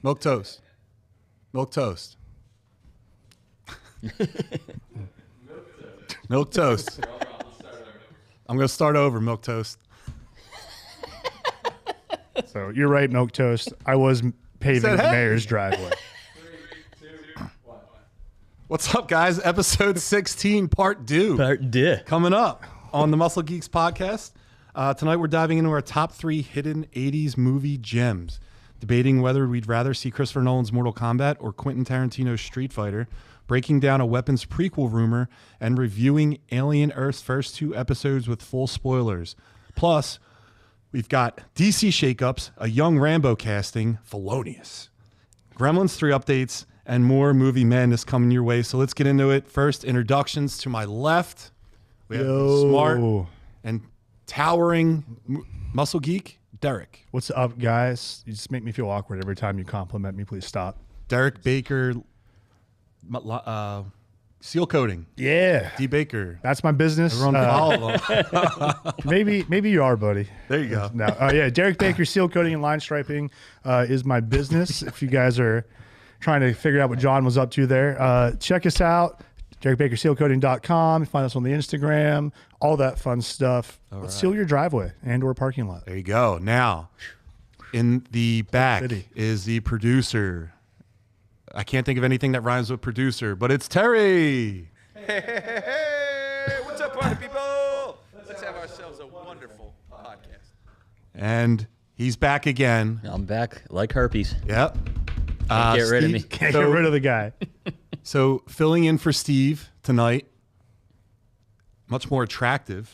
Milk toast. Milk toast. Milk toast. I'm going to start over, milk toast. So you're right, milk toast. I was paving the mayor's driveway. 3, 2, 1. What's up, guys? Episode 16, part 2. Coming up on the Muscle Geeks podcast. Tonight we're diving into our top 3 hidden 80s movie gems, debating whether we'd rather see Christopher Nolan's Mortal Kombat or Quentin Tarantino's Street Fighter, breaking down a weapons prequel rumor, and reviewing Alien Earth's first 2 episodes with full spoilers. Plus, we've got DC shakeups, a young Rambo casting, felonious, Gremlins 3 updates, and more movie madness coming your way. So let's get into it. First, introductions to my left. We have the smart and towering muscle geek, Derek. What's up, guys? You just make me feel awkward every time you compliment me. Please stop. Derek Baker, seal coating. Yeah. D. Baker. That's my business. Everyone follow them. Maybe you are, buddy. There you go. No. Yeah, Derek Baker seal coating and line striping is my business. If you guys are trying to figure out what John was up to there, check us out. DerekBakerSealCoating.com. Find us on the Instagram. All that fun stuff. Let's seal your driveway and or parking lot. There you go. Now, in the back is the producer. I can't think of anything that rhymes with producer, but it's Terry. Hey, what's up, party people? Let's have ourselves a wonderful podcast. And he's back again. I'm back like herpes. Yep. Can't get rid of me. Can't get rid of the guy. So filling in for Steve tonight, much more attractive,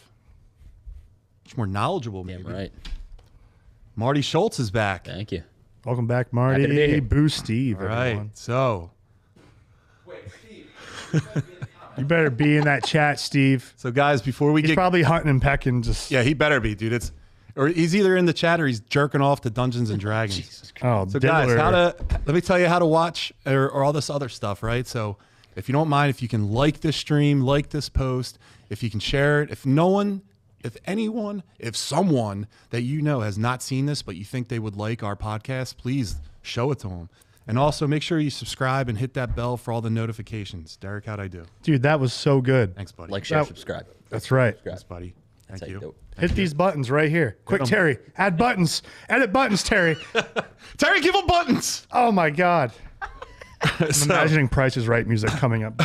much more knowledgeable, maybe. Damn right. Marty Schultz is back. Thank you. Welcome back, Happy to be Marty. here. Boo Steve, All everyone. right. So, Wait, Steve. You better be in that chat, Steve. so guys, before we He's get probably hunting and pecking. Just yeah, he better be, dude. Or he's either in the chat or he's jerking off to Dungeons and Dragons. oh, So guys, diddler. let me tell you how to watch or all this other stuff, right? So if you don't mind, if you can like this stream, like this post, if you can share it, if someone that you know has not seen this, but you think they would like our podcast, please show it to them. And also make sure you subscribe and hit that bell for all the notifications. Derek, how'd I do? Dude, that was so good. Thanks, buddy. Like, share, That- subscribe. That's right. Thanks, buddy. Thank That's how you. do it. Hit these buttons right here. Quick, Terry. Add buttons. Edit buttons, Terry. Terry, give them buttons. Oh, my God. I'm imagining Price is Right music coming up.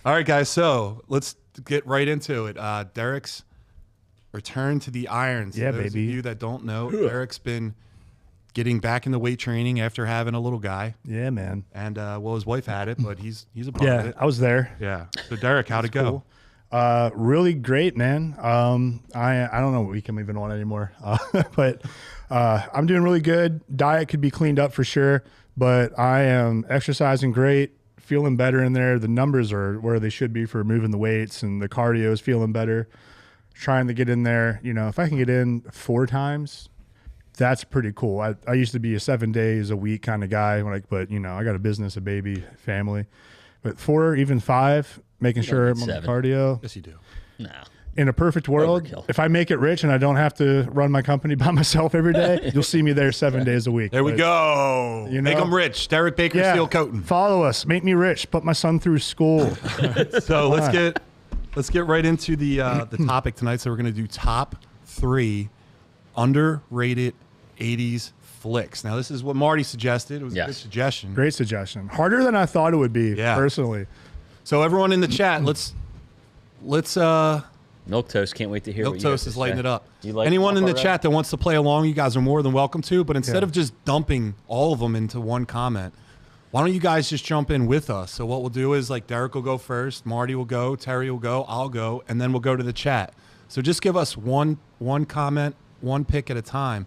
All right, guys. So let's get right into it. Derek's return to the irons. Yeah, For those baby. of you that don't know, Derek's been getting back in the weight training after having a little guy. Yeah, man. And well, his wife had it, but he's a part of Yeah, it. I was there. Yeah. So Derek, how'd it go? Cool. Really great, man. I don't know what week I'm even on anymore, but I'm doing really good. Diet could be cleaned up for sure, but I am exercising great, feeling better in there. The numbers are where they should be for moving the weights, and the cardio is feeling better. Trying to get in there, if I can get in 4 times, that's pretty cool. I used to be a 7 days a week kind of guy, but I got a business, a baby, family, but 4, even 5. Making sure I'm on the 7. cardio. Yes, you do. No. In a perfect world, Overkill. if I make it rich and I don't have to run my company by myself every day, you'll see me there 7 days a week. There we But, go. You Make know? them rich. Derek Baker, Yeah, Steel Coating. follow us. Make me rich. Put my son through school. So let's get right into the topic tonight. So we're gonna do top 3 underrated 80s flicks. Now this is what Marty suggested. It was a good suggestion. Great suggestion. Harder than I thought it would be, personally. So everyone in the chat, let's Milk Toast can't wait to hear Milk what you Toast guys is lighting say. it up. You like Anyone in the Papa chat that wants to play along, you guys are more than welcome to. But instead Yeah. of just dumping all of them into one comment, why don't you guys just jump in with us? So what we'll do is Derek will go first, Marty will go, Terry will go, I'll go, and then we'll go to the chat. So just give us one comment, one pick at a time,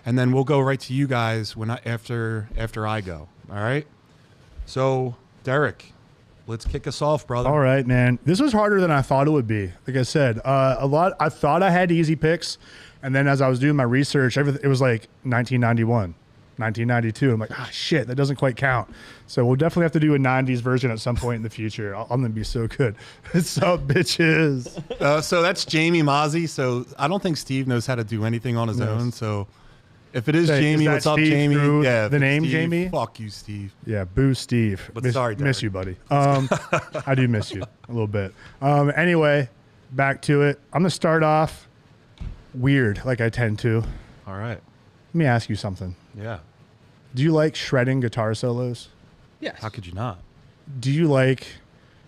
and then we'll go right to you guys after I go. All right. So Derek, let's kick us off, brother. All right, man. This was harder than I thought it would be. Like I said, I thought I had easy picks, and then as I was doing my research, it was like 1991, 1992. I'm like, shit, that doesn't quite count. So we'll definitely have to do a 90s version at some point in the future. I'm going to be so good. What's up, bitches? So that's Jamie Mozzie. So I don't think Steve knows how to do anything on his own. So If it is Jamie, what's up, Steve Jamie? Yeah, the name Steve, Jamie. Fuck you, Steve. Yeah, boo, Steve. But sorry, miss you, buddy. I do miss you a little bit. Anyway, back to it. I'm gonna start off weird, like I tend to. All right. Let me ask you something. Yeah. Do you like shredding guitar solos? Yes. How could you not? Do you like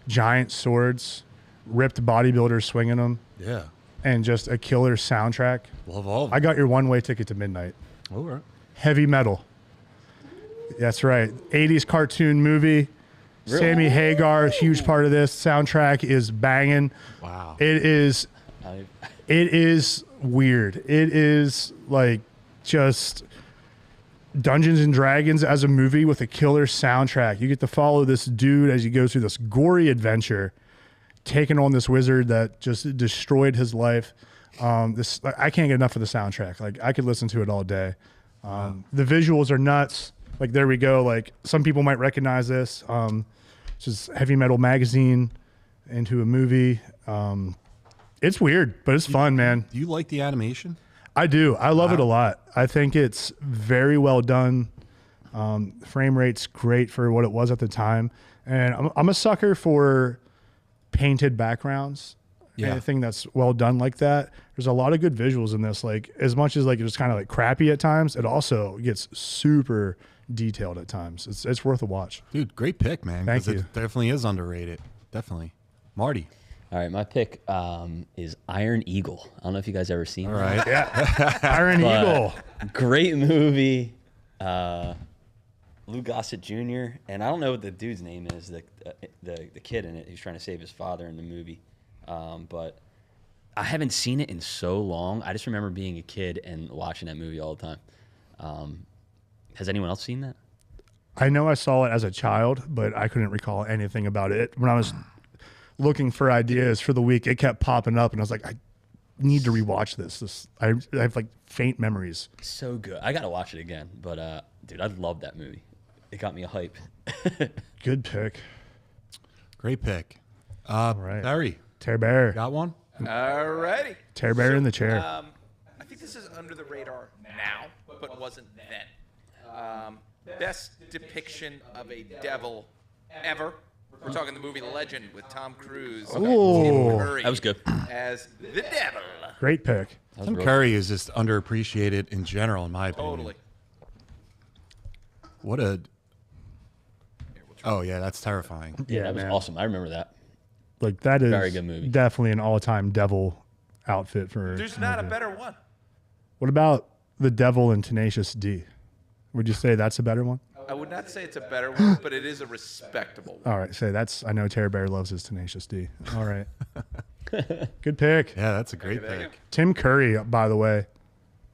giant swords, ripped bodybuilders swinging them, Yeah. and just a killer soundtrack? Love all of I it. got your one-way ticket to midnight. All right. Heavy metal. That's right. 80s cartoon movie. Really? Sammy Hagar, huge part of this. Soundtrack is banging. Wow. It is weird. It is like just Dungeons and Dragons as a movie with a killer soundtrack. You get to follow this dude as he goes through this gory adventure, taking on this wizard that just destroyed his life. I can't get enough of the soundtrack. Like, I could listen to it all day. The visuals are nuts. Like, there we go. Like, some people might recognize this. It's just Heavy Metal Magazine into a movie. It's weird, but it's fun, man. Do you like the animation? I do. I love it a lot. I think it's very well done. Frame rate's great for what it was at the time. And I'm a sucker for painted backgrounds. Yeah. Anything that's well done like that. There's a lot of good visuals in this. Like, as much as like it's kind of like crappy at times, it also gets super detailed at times. It's worth a watch. Dude, great pick, man. Thank 'cause you. It definitely is underrated. Definitely. Marty. All right, my pick is Iron Eagle. I don't know if you guys ever seen All that. right. Yeah. Iron But Eagle. Great movie. Lou Gossett Jr. And I don't know what the dude's name is, the kid in it who's trying to save his father in the movie. But I haven't seen it in so long. I just remember being a kid and watching that movie all the time. Has anyone else seen that? I know I saw it as a child, but I couldn't recall anything about it. When I was looking for ideas for the week, it kept popping up, and I was like, I need to rewatch this. I have like faint memories. So good. I got to watch it again. But, dude, I love that movie. It got me a hype. Good pick. Great pick. right. Barry, Tear Bear. got one? Alrighty. Tear Bear in the chair. I think this is under the radar now, but wasn't then. Best depiction of a devil ever. We're talking the movie Legend with Tom Cruise. and Ooh. Tim Curry That was good. as the devil. Great pick. Tim Curry is just underappreciated in general, in my opinion. Totally. What a... Oh, yeah, that's terrifying. Yeah, that was man. awesome. I remember that. Like, that is Very good movie. definitely an all-time devil outfit for. There's not a better one. What about the devil in Tenacious D? Would you say that's a better one? I would not say it's a better one, but it is a respectable one. All right, say that's. I know Tear Bear loves his Tenacious D. All right, good pick. Yeah, that's a great Thank you. pick. Tim Curry, by the way,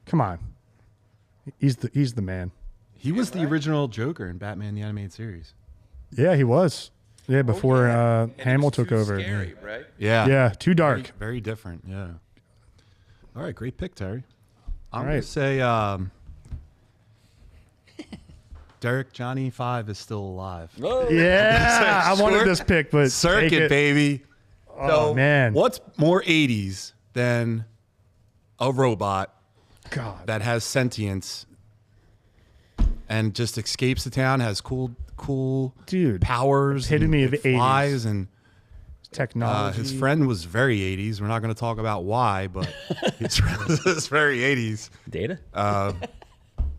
come on, he's the man. He was the original Joker in Batman the Animated Series. Yeah, he was. Yeah, before And it Hamill was took too over. Scary, right? Yeah. Yeah, too dark. Very, very different, yeah. All right, great pick, Terry. I'm All going right. to say Derek Johnny 5 is still alive. Whoa. Yeah, I wanted this pick, but take Circuit, it. baby. Oh, man. What's more 80s than a robot God. that has sentience and just escapes the town, has cool Dude, powers, epitome and of it flies, and technology. his friend was very 80s. We're not going to talk about why, but his friend was very 80s. Data?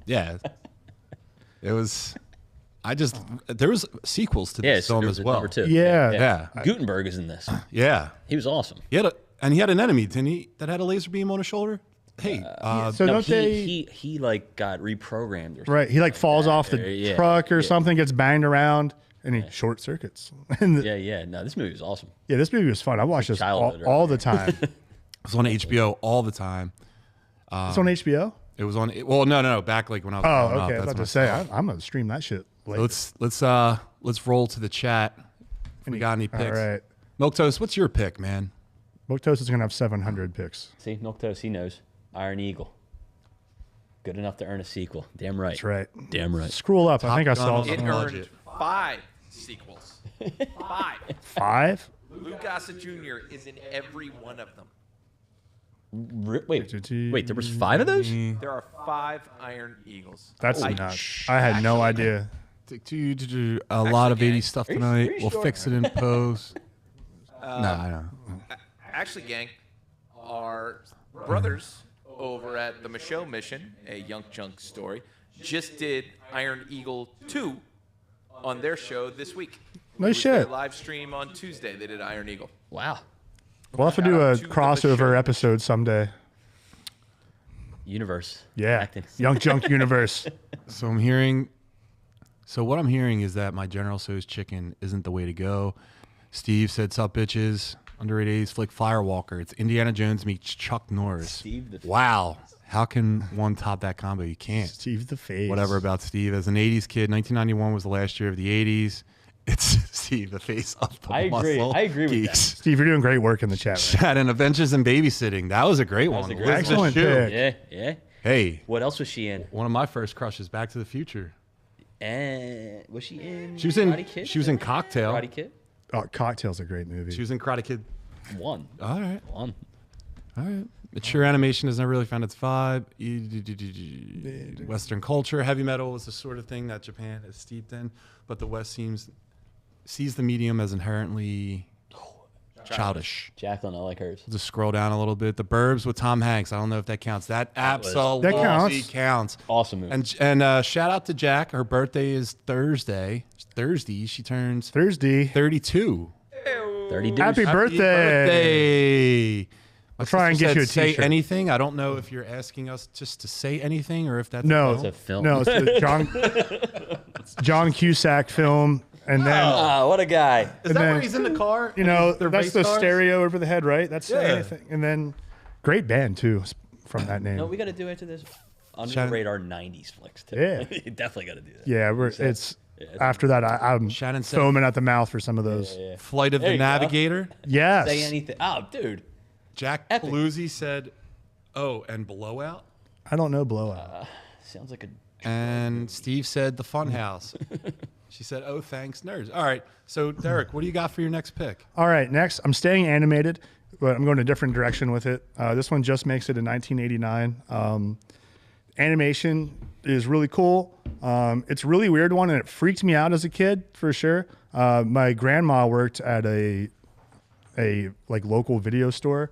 Yeah. It was. There was sequels to Yeah, this film there as was well. number 2. Yeah. Gutenberg is in this. Yeah. He was awesome. He had an enemy, didn't he? That had a laser beam on his shoulder. Hey, So No, don't they? he like got reprogrammed or something. Right, he like falls off the Yeah, truck or yeah. something, gets banged around, and he short circuits. And Yeah. No, this movie was awesome. yeah, this movie was fun. I watched this childhood all the time. it was on HBO all the time. It's on HBO. It was on. Well, no. Back like when I was. Oh, growing up, okay. I was that's about to when say I saw it. I'm gonna stream that shit. Later. Let's roll to the chat. If we got any picks? All right, Milk Toast, what's your pick, man? Milk Toast is gonna have 700 picks. See, Milk Toast, he knows. Iron Eagle. Good enough to earn a sequel. Damn right. That's right. Damn right. Scroll up. I think I Gun saw on It the something. earned budget. 5 sequels. 5. 5. Lou Gossett Jr. is in every one of them. Wait, there was 5 of those? There are 5 Iron Eagles. That's nuts. I had no idea. A lot of gang, 80s stuff tonight. We'll fix it in post. I don't. Actually, gang, our brothers over at the Michaud Mission, a Young Junk story, just did Iron Eagle 2 on their show this week. No shit. Their live stream on Tuesday. They did Iron Eagle. Wow. We'll have to do a crossover episode someday. Universe. Yeah. Acting. Young Junk universe. So what I'm hearing is that my General Tso's chicken isn't the way to go. Steve said, "Sup, bitches." Underrated 80s flick Firewalker. It's Indiana Jones meets Chuck Norris. Steve the Wow. How can one top that combo? You can't. Steve the Face. Whatever about Steve. As an 80s kid, 1991 was the last year of the 80s. It's Steve, the face of the I agree. Muscle I agree with Geeks. that. Steve, you're doing great work in the chat, man. Chat and Adventures in Babysitting. That was a great one. was a great Elizabeth Excellent Shue. pick. Yeah. Hey, What else was she in? one of my first crushes, Back to the Future. And was she in? She was in. Karate Kid? She was in Cocktail. Karate Kid. Oh, Cocktail's a great movie. She was in Karate Kid. 1. All right. 1. All right. Mature animation has never really found its vibe. Western culture, heavy metal is the sort of thing that Japan is steeped in, but the West sees the medium as inherently childish. Jacqueline, I like hers. Just scroll down a little bit. The Burbs with Tom Hanks. I don't know if that counts. That absolutely counts. Awesome movie. And shout out to Jack. Her birthday is Thursday. She turns Thursday. 32. 30 dudes. Happy birthday. I'll try and get you a say t-shirt. anything. I don't know if you're asking us just to say anything or if that's No, It's a film. no, it's a John Cusack film, and then What a guy. Is and that then, where he's in the car? you know They're that's race the cars? stereo over the head, right? That's Yeah. anything. And then great band too from that name. No, we got to do into this under Shannon- the radar 90s flicks, too. Yeah. You definitely got to do that. Yeah, it's after that. I'm Shannon said- foaming at the mouth for some of those. Yeah. Flight of There the you go. Navigator. Yes. Say anything. Oh, dude. Jack Epic. Paluzzi said, "Oh, and Blowout." I don't know Blowout. Sounds like a... And Steve said, "The Funhouse." She said, "Oh, thanks, nerds." All right. So, Derek, what do you got for your next pick? All right, next I'm staying animated, but I'm going a different direction with it. This one just makes it in 1989. Animation is really cool. It's a really weird one, and it freaked me out as a kid for sure. My grandma worked at a like local video store,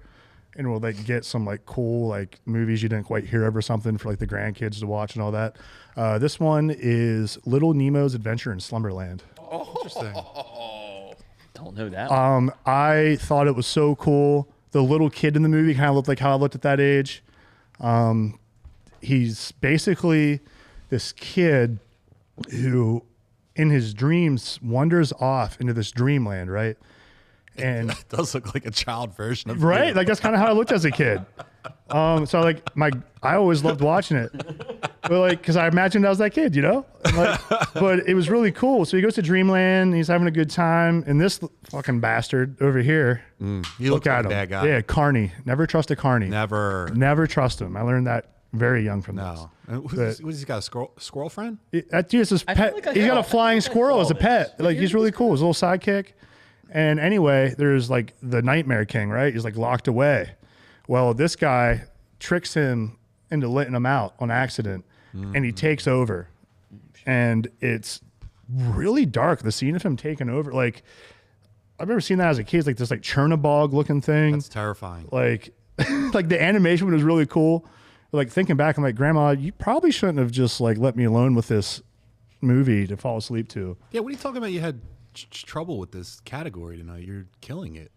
and will like get some like cool like movies you didn't quite hear of or something for like the grandkids to watch and all that. This one is Little Nemo's Adventure in Slumberland. Interesting. Don't know that one. I thought it was so cool. The little kid in the movie kind of looked like how I looked at that age. He's basically this kid who, in his dreams, wanders off into this dreamland, right? And It does look like a child version of right, you. like that's kind of how I looked as a kid. So like I always loved watching it, but like because I imagined I was that kid, you know. And, like, but it was really cool. So he goes to Dreamland, and he's having a good time, and this fucking bastard over here, You look look at like him. a bad guy. Yeah, Carney. Never trust a Carney. Never. Never trust him. I learned that very young from No. And what But- has he got? A squirrel friend? this. That dude's his I pet. feel like I He's got saw- a flying I think I squirrel saw as a this. pet. Did Like you? he's really cool. His little sidekick. And anyway, there's like the Nightmare King, right? He's like locked away. Well, this guy tricks him into letting him out on accident, and he takes over. And it's really dark. The scene of him taking over, like I've never seen that as a kid. It's like this like Chernobog looking thing. That's terrifying. Like like the animation was really cool. Like thinking back, I'm like, Grandma, you probably shouldn't have just like let me alone with this movie to fall asleep to. Yeah, what are you talking about? You had trouble with this category tonight. You're killing it.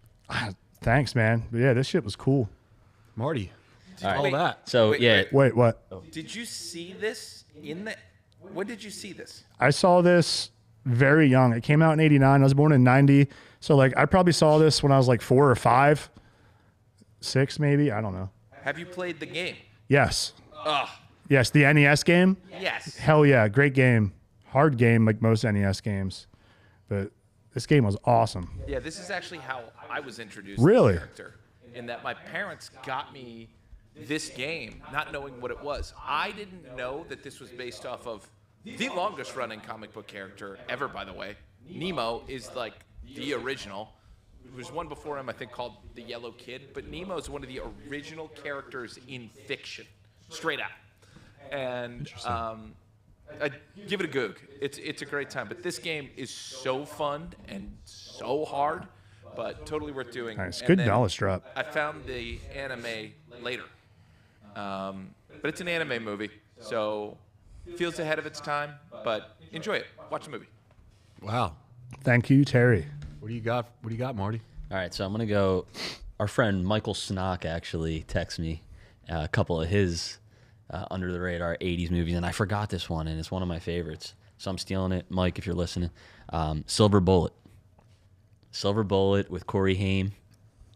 Thanks, man. But yeah, this shit was cool. Marty, All all right. that. So, Wait, yeah. wait. Wait, what? Did you see this in the? When did you see this? I saw this very young. It came out in 89. I was born in 90. So like I probably saw this when I was like 4 or 5, 6 maybe. I don't know. Have you played the game? Yes. Ugh. Yes, the NES game. Yes. Hell yeah, great game. Hard game like most NES games. But this game was awesome. Yeah, this is actually how I was introduced Really? to the character. In that my parents got me this game, not knowing what it was. I didn't know that this was based off of the longest running comic book character ever, by the way. Nemo is like the original. There's one before him, I think, called The Yellow Kid. But Nemo is one of the original characters in fiction, straight out. And I give it a goog. It's a great time. But this game is so fun and so hard, but totally worth doing. Nice. And Good then knowledge drop. I found the anime later. But it's an anime movie, so feels ahead of its time, but enjoy it. Watch the movie. Wow. Thank you, Terry. What do you got? What do you got, Marty? All right, so I'm gonna go. Our friend Michael Snock actually texted me a couple of his under the radar 80s movies, and I forgot this one, and it's one of my favorites. So I'm stealing it, Mike, if you're listening. Silver Bullet. Silver Bullet with Corey Haim.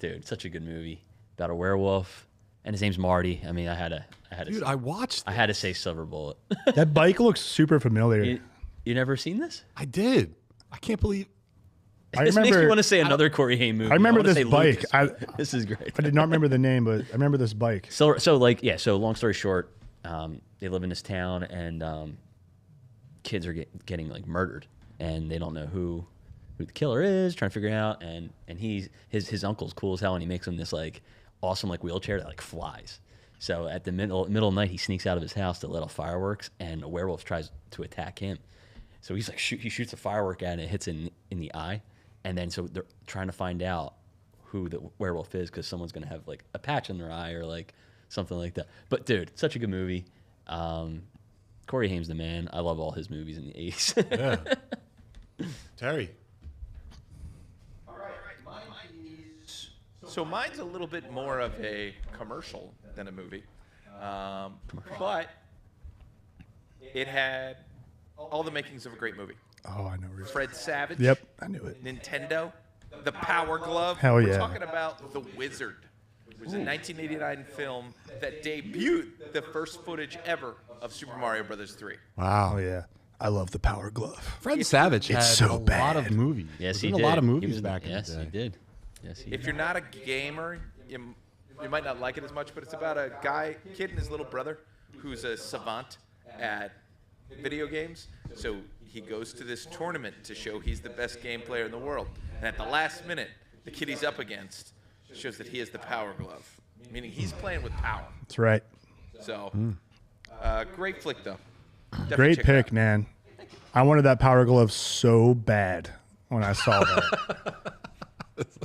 Dude, such a good movie about a werewolf, and his name's Marty. I mean, I had to. Dude, I watched. I had to say Silver Bullet. That bike looks super familiar. You never seen this? I did. I can't believe. This makes me want to say another Corey Haim movie. I remember this bike. This is great. I did not remember the name, but I remember this bike. So long story short, they live in this town, and kids are getting like murdered, and they don't know who the killer is, trying to figure it out, and his uncle's cool as hell, and he makes him this like awesome like wheelchair that like flies. So at the middle of the night, he sneaks out of his house to let off fireworks, and a werewolf tries to attack him. So he's like he shoots a firework at it, and it hits in the eye. And then so they're trying to find out who the werewolf is, because someone's going to have like a patch in their eye or like something like that. But dude, such a good movie. Corey Haim's the man. I love all his movies in the 80s. Yeah. Terry. All right. So mine's a little bit more of a commercial than a movie. But it had all the makings of a great movie. Oh, I know. Fred Savage. Yep, I knew it. Nintendo. The Power Glove. Hell yeah. We're talking about The Wizard. It was a 1989 film that debuted the first footage ever of Super Mario Bros. 3. Wow. Oh yeah, I love the Power Glove. Fred Savage had so a bad. lot of movies. Yes, he he did. did. A lot of He movies was back in the day. Yes, he did. Yes, he If did. you're not a gamer, you might not like it as much, but it's about a kid and his little brother who's a savant at video games. So he goes to this tournament to show he's the best game player in the world. And at the last minute, the kid he's up against shows that he has the Power Glove, meaning he's playing with power. That's right. So, great flick, though. Definitely Great check it pick, out. man. I wanted that Power Glove so bad when I saw that.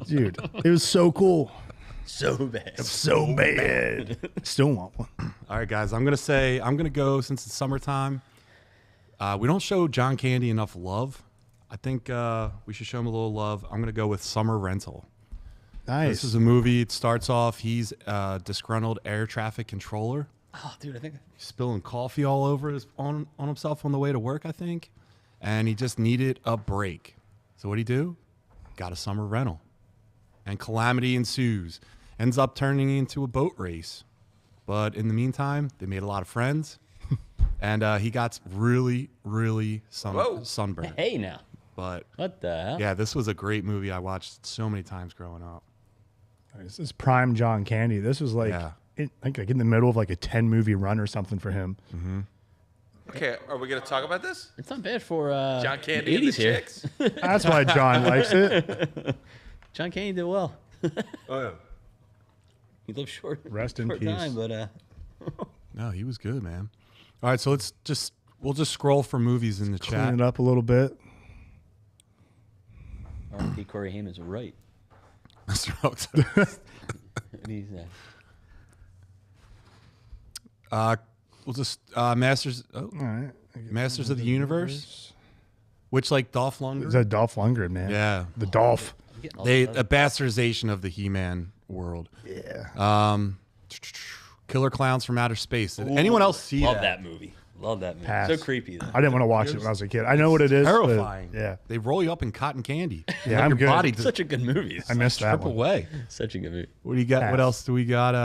Dude, it was so cool. So bad. So bad. Still want one. All right, guys. I'm gonna go since it's summertime. We don't show John Candy enough love. I think we should show him a little love. I'm gonna go with Summer Rental. Nice. This is a movie. It starts off. He's a disgruntled air traffic controller. Oh, dude, I think. Spilling coffee all over on himself on the way to work, I think. And he just needed a break. So what'd he do? Got a summer rental. And calamity ensues. Ends up turning into a boat race. But in the meantime, they made a lot of friends. And he got really, really sunburned. Hey, now. But What the hell? yeah, this was a great movie. I watched so many times growing up. This is prime John Candy. This was like, Yeah. like in the middle of like a 10 movie run or something for him. Okay, are we going to talk about this? It's not bad for John Candy and the 80s here. chicks? That's why John likes it. John Candy did well. Oh yeah. He lived short. Rest in short peace. time, but No, he was good, man. All right, so we'll just scroll for movies in the Clean chat. it up a little bit. R.I.P. Corey Haim is right. Mr. Oaks. And he's, We'll just Masters All right. Masters of the Universe, which like Dolph Lundgren. Is that Dolph Lundgren, man? Yeah, The Dolph. a bastardization of the He-Man world. Yeah. Killer Clowns from Outer Space. Did anyone else see love that? that movie. Love that movie. Pass. So creepy, though. I didn't want to watch it when I was a kid. I know what it is. but Terrifying. yeah. They roll you up in cotton candy. Yeah, Let I'm your good. body just Such a good movie. I missed that strip one. away. Such a good movie. What do you got? Pass. What else do we got?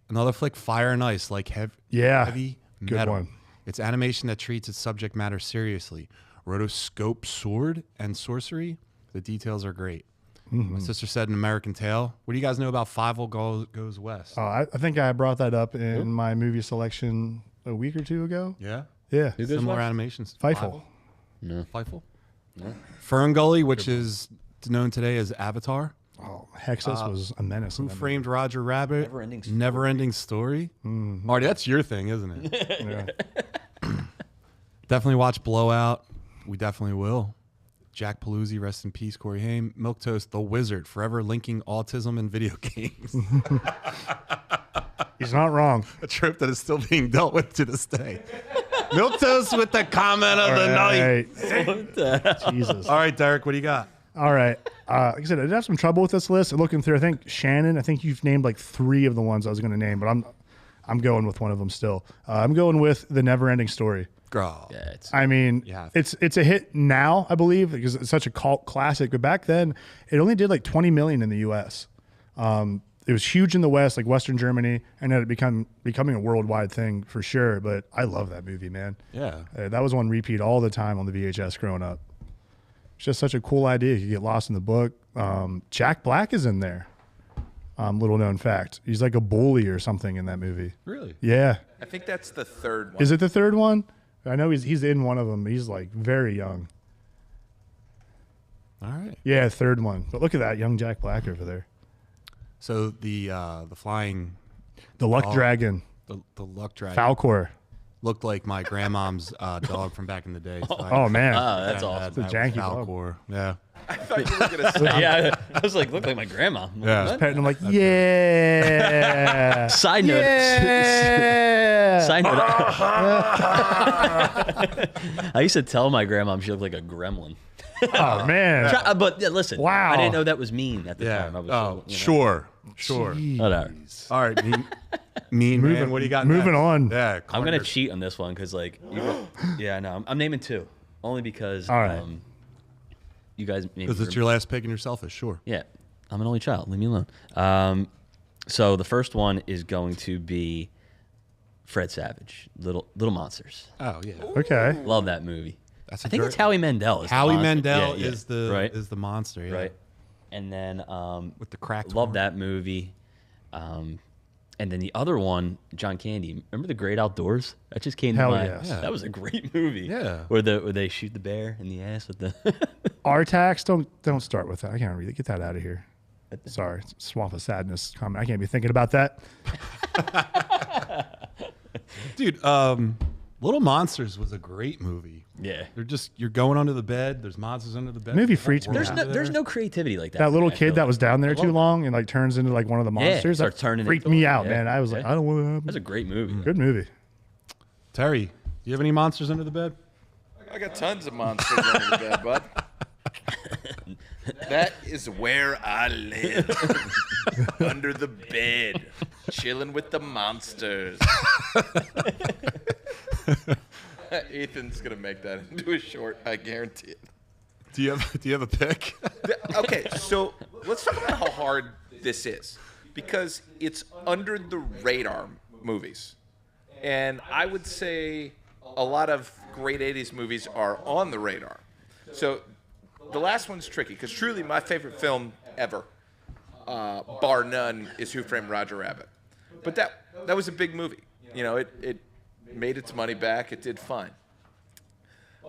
Another flick, Fire and Ice, like Yeah. heavy Good metal. one. It's animation that treats its subject matter seriously. Rotoscope sword and sorcery. The details are great. My sister said an American Tale. What do you guys know about Fievel Goes West? Oh, I think I brought that up in my movie selection a week or two ago. Yeah, Yeah. Who goes similar West? animations. Fievel. No. Fievel. Fern Gully, which is known today as Avatar. Oh, Hexus was a menace. Who Framed Roger Rabbit? Never-ending Story. Never-ending Story. Marty, that's your thing, isn't it? Yeah. Definitely watch Blowout. We definitely will. Jack Paluzzi, rest in peace. Corey Haim. Milquetoast, The Wizard, forever linking autism and video games. He's not wrong. A trope that is still being dealt with to this day. Milquetoast with the comment of the night. Jesus. All right, Derek, what do you got? All right. Like I said, I did have some trouble with this list. Looking through, I think Shannon, you've named like 3 of the ones I was going to name, but I'm going with one of them still. I'm going with The Never-Ending Story. Girl. Yeah, It's a hit now, I believe, because it's such a cult classic. But back then, it only did like 20 million in the U.S. It was huge in the West, like Western Germany, and then it becoming a worldwide thing for sure. But I love that movie, man. Yeah. That was on repeat all the time on the VHS growing up. It's just such a cool idea. You get lost in the book. Jack Black is in there. Little known fact. He's like a bully or something in that movie. Really? Yeah. I think that's the third one. Is it the third one? I know he's in one of them. He's like very young. All right. Yeah, third one. But look at that young Jack Black over there. So the flying... The Luck Dragon. The Luck Dragon. Falcor. Looked like my grandmom's dog from back in the day. So Oh, man. That's awesome. It's a janky dog. Falcor. Yeah. I thought you were going to say. Yeah, I was like, look like my grandma. Yeah. Petting him like, yeah. Side note. Yeah. Side note. I used to tell my grandma she looked like a gremlin. Oh, man. But yeah, listen, Wow. I didn't know that was mean at the Yeah. time. I was, Oh, sure. Whatever. All right. Mean man. What do you got Moving next? on. Yeah. I'm gonna cheat on this one because, like, yeah, no, I'm naming 2 only because All right. you guys. Because it's your last pick and you're selfish. Sure. Yeah, I'm an only child. Leave me alone. So the first one is going to be Fred Savage, Little Monsters. Oh, yeah. Okay. Love that movie. That's I think it's Howie Mandel. Is the Howie monster. Mandel Yeah, is the right. is the monster. Yeah. Right. And then With the cracked love horn. that movie. And then the other one, John Candy. Remember The Great Outdoors? That just came Hell to mind. yes. Yeah. That was a great movie. Yeah. Where they shoot the bear in the ass with the. Artax, don't start with that. I can't read it. Get that out of here. Sorry, Swamp of Sadness comment. I can't be thinking about that. Dude, Little Monsters was a great movie. Yeah. You're going under the bed. There's monsters under the bed. Movie freaks me There's out. there's no creativity like that. That little I kid feel that like. was down there too love- long and like turns into like one of the monsters. starts that turning freaked into me it. out, Yeah, man. I was like, yeah. I don't want to happen. That's a great movie. Good movie. Terry, do you have any monsters under the bed? I got tons of monsters under the bed, bud. That is where I live. Under the bed. Chilling with the monsters. Ethan's going to make that into a short, I guarantee it. Do you have a pick? Okay, so let's talk about how hard this is. Because it's under the radar movies. And I would say a lot of great 80s movies are on the radar. So the last one's tricky because truly my favorite film ever, bar none, is Who Framed Roger Rabbit. But that was a big movie. You know, it made its money back. It did fine.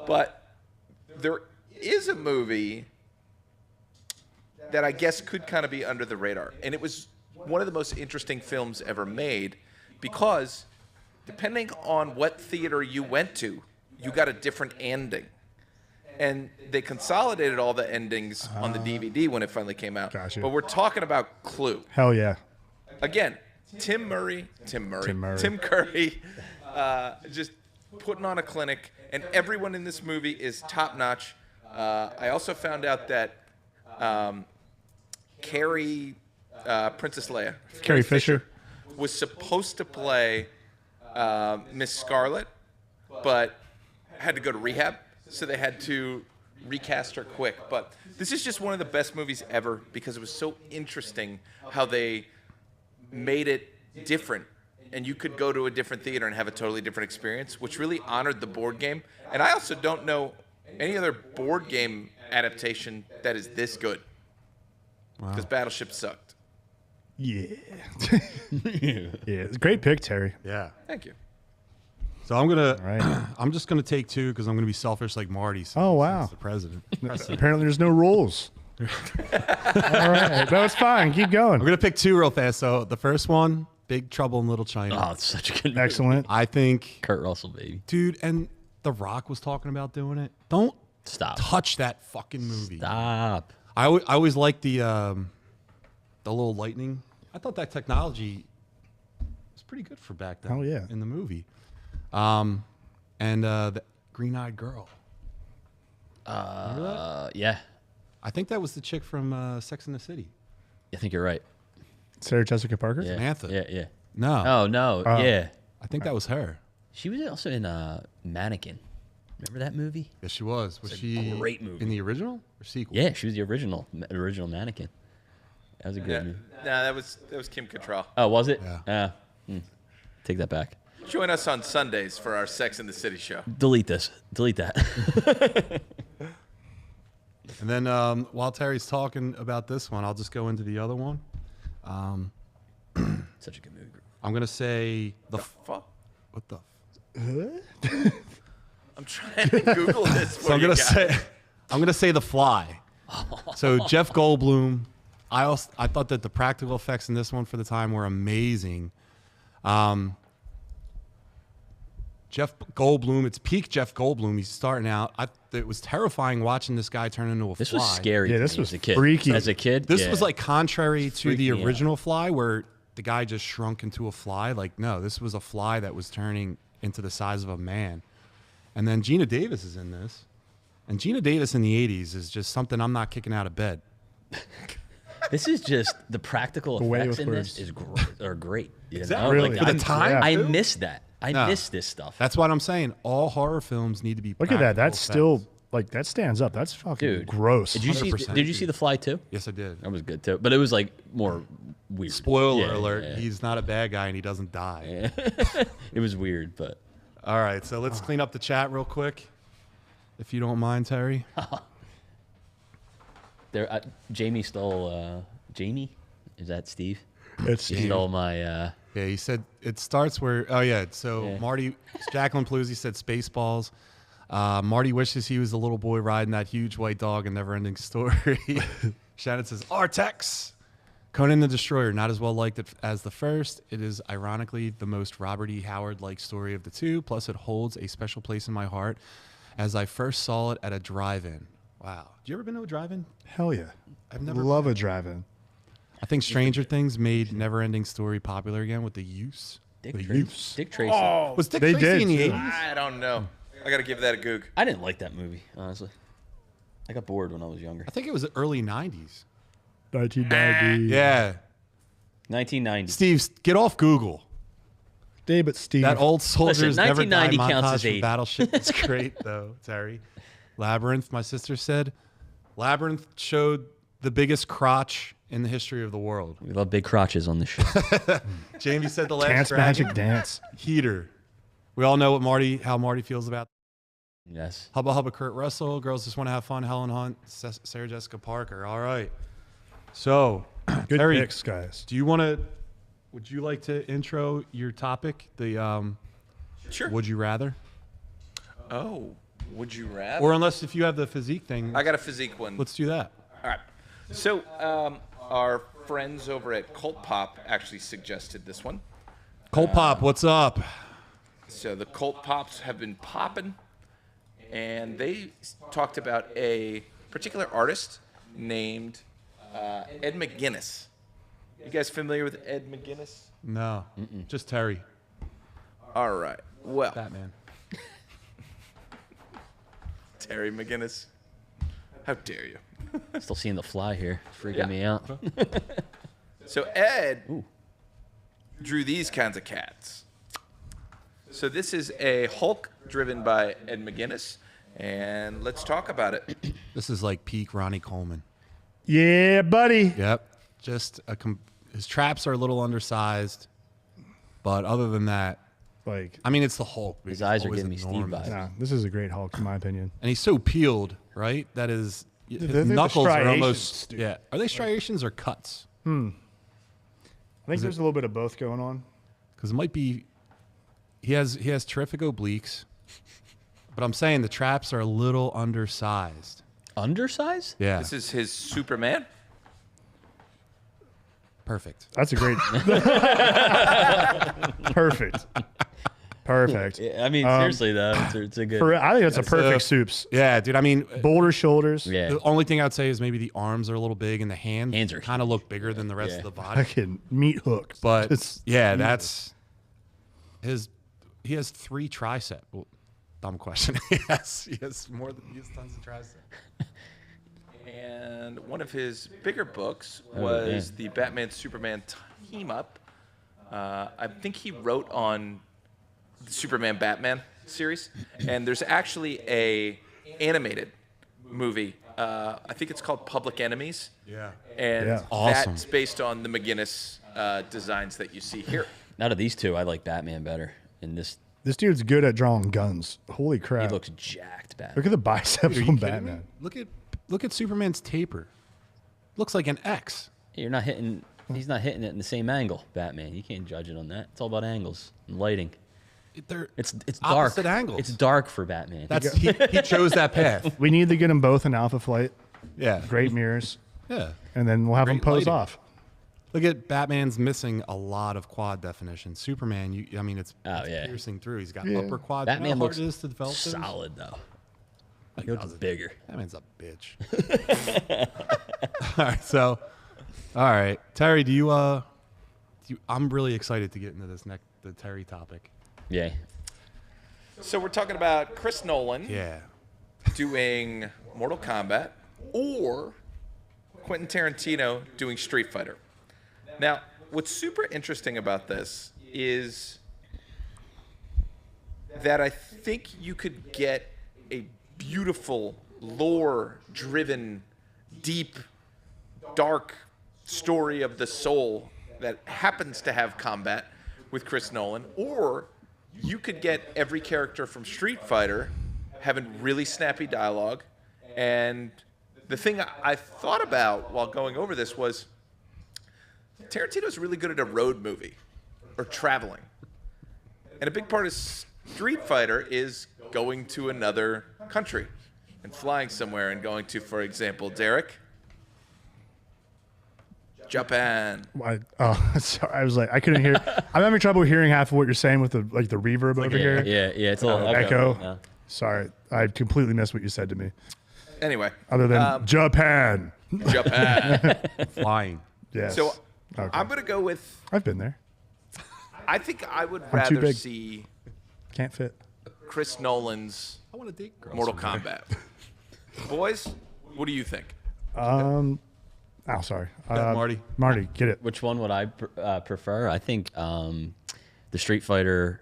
But there is a movie that I guess could kind of be under the radar. And it was one of the most interesting films ever made because depending on what theater you went to, you got a different ending. And they consolidated all the endings on the DVD when it finally came out. Gotcha. But we're talking about Clue. Hell yeah. Again, Tim Curry, just putting on a clinic, and everyone in this movie is top notch. I also found out that Carrie, Princess Leia, Carrie Fisher. was supposed to play Miss Scarlet, but had to go to rehab, so they had to recast her quick. But this is just one of the best movies ever because it was so interesting how they made it different. And you could go to a different theater and have a totally different experience, which really honored the board game. And I also don't know any other board game adaptation that is this good. Because Battleship sucked. Yeah. Yeah. It's a great pick, Terry. Yeah. Thank you. So I'm right. I'm just gonna take 2 because I'm gonna be selfish like Marty. Since, Oh, wow. since the president. Apparently there's no rules. All right. That was fine. Keep going. I'm going to pick two real fast. So the first one, Big Trouble in Little China. Oh, it's such a good movie. Excellent. I think, Kurt Russell, baby. dude, and The Rock was talking about doing it. Don't Stop. touch that fucking movie. Stop. I always liked the little lightning. I thought that technology was pretty good for back then. Hell yeah. In the movie. And the Green-Eyed Girl. Remember that? Yeah. I think that was the chick from Sex and the City. I think you're right. Sarah Jessica Parker? Yeah. Samantha. Yeah. No. Oh, no. Yeah. I think that was her. She was also in Mannequin. Remember that movie? Yes, she was. Was It's a she great movie. in the original or sequel? Yeah, she was the original Mannequin. That was a good movie. No, that was Kim Cattrall. Oh, was it? Yeah. Take that back. Join us on Sundays for our Sex and the City show. Delete this. Delete that. And then while Terry's talking about this one, I'll just go into the other one. Such a good movie. I'm gonna say Fuck. what the. I'm trying to Google this. So I'm gonna say The Fly. So Jeff Goldblum. I thought that the practical effects in this one for the time were amazing. Jeff Goldblum, it's peak Jeff Goldblum. He's starting out. It was terrifying watching this guy turn into a This fly. was scary. Yeah, to this me was as a kid. freaky. As a kid, This yeah. was like contrary to the freaked me out. original Fly, where the guy just shrunk into a fly. Like, no, this was a fly that was turning into the size of a man. And then Gina Davis is in this. And Gina Davis in the 80s is just something I'm not kicking out of bed. This is just the practical Away effects with in words. this are great. You Exactly. know? Really? Like, For the I'm- time, Yeah. I too? miss that. I No. miss this stuff. That's what I'm saying. All horror films need to be Look at that. practical That's effects. still, like, that stands up. That's fucking Dude, gross. Did you see? 100%. Did you see The Fly too? Yes, I did. That was good too, but it was like more weird. Spoiler Yeah, alert, yeah. he's not a bad guy and he doesn't die. It was weird, but All right, so let's clean up the chat real quick, if you don't mind, Terry. there. Jamie stole. Jamie, is that Steve? It's He stole my. Yeah, he said it starts where. Oh yeah, so Yeah. Marty, Jacqueline Paluzzi said Spaceballs. Marty wishes he was the little boy riding that huge white dog in Neverending Story. Shannon says Artex. Conan the Destroyer, not as well liked as the first. It is ironically the most Robert E. Howard-like story of the two. Plus, it holds a special place in my heart, as I first saw it at a drive-in. Wow, do you ever been to a drive-in? Hell yeah. I've never. Love a drive-in. I think Stranger Things made Neverending Story popular again with the use. Dick The Tracy. use. Dick Tracy. Was Dick They Tracy did, in the too. 80s? I don't know. I got to give that a goog. I didn't like that movie, honestly. I got bored when I was younger. I think it was the early 90s. 1990. Yeah. 1990. Steve, get off Google. David Steve. That old soldiers Listen, never die 1990 counts montage as from 80. Battleship. It's great, though, Terry. Labyrinth, my sister said. Labyrinth showed the biggest crotch in the history of the world. We love big crotches on this show. Jamie said the last Dance dragon. Magic Dance. Heater. We all know how Marty feels about Yes. Hubba Hubba Kurt Russell. Girls just want to have fun. Helen Hunt. Sarah Jessica Parker. All right. So, Good Terry, picks, guys. would you like to intro your topic? The Sure. Would you rather? Oh, would you rather? Or unless if you have the physique thing, I got a physique one. let's do that. All right. So our friends over at Cult Pop actually suggested this one. Cold Pop, what's up? So the Cult Pops have been popping, and they talked about a particular artist named Ed McGuinness. You guys familiar with Ed McGuinness? No, just Terry. All right. Well, Batman. Terry McGuinness. How dare you? Still seeing The Fly here. It's freaking Yeah. me out. So Ed drew these kinds of cats. So this is a Hulk driven by Ed McGuinness, and let's talk about it. This is like peak Ronnie Coleman. Yeah, buddy. Yep. Just his traps are a little undersized, but other than that, Like, I mean, it's the Hulk. but His he's eyes are always giving me Steve enormous. vibes. nah, this is a great Hulk, in my opinion. And he's so peeled, right? That is, his they're the knuckles are almost. striations, dude. Yeah. Are they striations or cuts? I think there's a little bit of both going on. Because it might be. He has terrific obliques, but I'm saying the traps are a little undersized. Undersized? Yeah. This is his Superman. Perfect. That's a great. Perfect. Perfect. Yeah, I mean, seriously though, it's a good. I think that's a perfect soups. Yeah, dude. I mean, Boulder shoulders. Yeah. the only thing I'd say is maybe the arms are a little big and the hands are kind of look bigger than the rest of the body. Fucking meat hooks. But Just yeah, meat that's his. He has 3 tricep. Well, dumb question. Yes, he has tons of tricep. And one of his bigger books was the Batman Superman team up. I think he wrote on the Superman Batman series, and there's actually a animated movie. I think it's called Public Enemies. Yeah. And Yeah. Awesome. that's based on the McGinnis designs that you see here. Out of these two, I like Batman better. In this, dude's good at drawing guns. Holy he crap! looks jacked, Batman. Look at the biceps Are on you kidding me? Batman. Look at Superman's taper. Looks like an X. You're not hitting. He's not hitting it in the same angle, Batman. You can't judge it on that. It's all about angles and lighting. They're It's dark. opposite angles. It's dark for Batman. That's he chose that path. We need to get them both in Alpha Flight. Yeah. Great mirrors, Yeah. and then we'll have them Great pose lighting. off. Look at Batman's missing a lot of quad definition. Superman, it's yeah. piercing through. He's got Yeah. upper quad. Batman you know how looks hard it is to develop those? solid though. He He looks doesn't. bigger. Batman's a bitch. All right, all right, Terry, I'm really excited to get into the Terry topic. Yeah. So we're talking about Chris Nolan Yeah. doing Mortal Kombat or Quentin Tarantino doing Street Fighter. Now, what's super interesting about this is that I think you could get a beautiful, lore-driven, deep, dark story of the soul that happens to have combat with Chris Nolan, or you could get every character from Street Fighter having really snappy dialogue. And the thing I thought about while going over this was Tarantino's really good at a road movie or traveling. And a big part of Street Fighter is going to another country and flying somewhere and going to, for example, Derek, Japan. Sorry, I was like, I couldn't hear. I'm having trouble hearing half of what you're saying with the reverb over here. Yeah. It's a little Echo. Yeah. Sorry, I completely missed what you said to me. Anyway, Other than Japan. Japan. Flying. Yes. So Okay. I'm going to go with, I've been there. I think I would too rather big. see Can't fit. Chris Nolan's I want to date girls. Mortal from there. Kombat. Boys, what do you think? Oh, sorry. Marty. Marty, get it. Which one would I prefer? I think the Street Fighter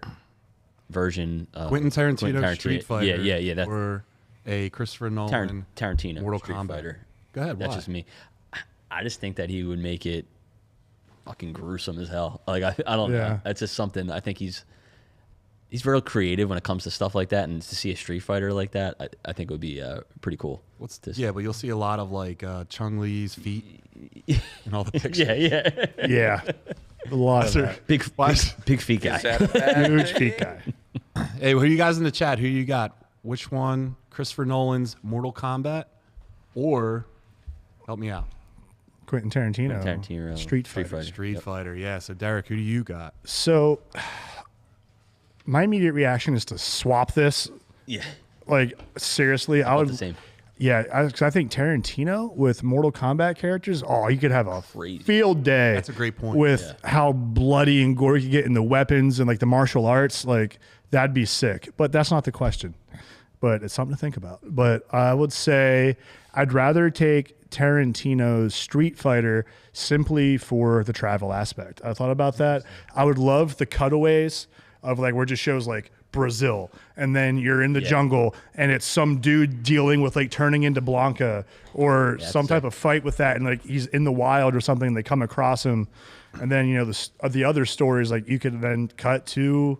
version. Quentin Tarantino, Street Fighter. Yeah. That's or a Christopher Nolan. Tarantino. Mortal Street Kombat. Fighter. Go ahead. That's why? just me. I just think that he would make it fucking gruesome as hell. Like I don't Yeah. know. That's just something. I think he's real creative when it comes to stuff like that, and to see a Street Fighter like that, I think it would be pretty cool. Yeah, but you'll see a lot of like Chung Lee's feet and all the pictures. Yeah. Yeah. A lot of that. Big feet guy. Is that a bad Huge thing? feet guy. Hey, who you guys in the chat? Who you got? Which one? Christopher Nolan's Mortal Kombat, or help me out, Quentin Tarantino. Tarantino. Street Fighter. Street Fighter. Yeah. So Derek, who do you got? So, my immediate reaction is to swap this. Yeah. Like, seriously, I would. The same. Yeah, because I think Tarantino with Mortal Kombat characters, you could have a Crazy. field day. That's a great point. With how bloody and gory you get in the weapons and like the martial arts, like that'd be sick. But that's not the question. But it's something to think about. But I would say I'd rather take Tarantino's Street Fighter simply for the travel aspect. I thought about that. I would love the cutaways of like where it just shows like Brazil, and then you're in the jungle and it's some dude dealing with like turning into Blanca or some type of fight with that, and like he's in the wild or something, they come across him, and then the other stories, like you could then cut to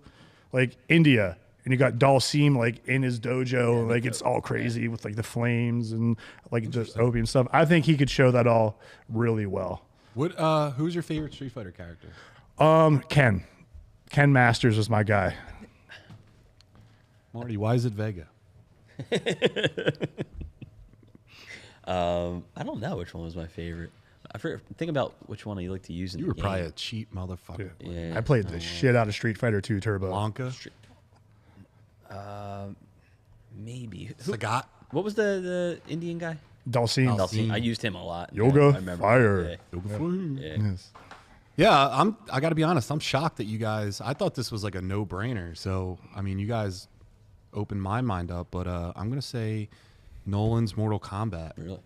like India and you got Dalsim like in his dojo, and like it's all crazy with like the flames and like the opium stuff. I think he could show that all really well. What? Who's your favorite Street Fighter character? Ken Masters was my guy. Marty, why is it Vega? I don't know which one was my favorite. Think about which one you like to use in You the were game. probably a cheap motherfucker. Yeah. I played the shit out of Street Fighter 2 Turbo. Blanca? Maybe. Sagat? What was the Indian guy? Dalsim. Dalsim. I used him a lot. Yoga I remember. Fire. Yeah. Yes. Yeah, I got to be honest. I'm shocked that you guys. I thought this was like a no-brainer. So I mean, you guys opened my mind up. But I'm gonna say Nolan's Mortal Kombat. Really?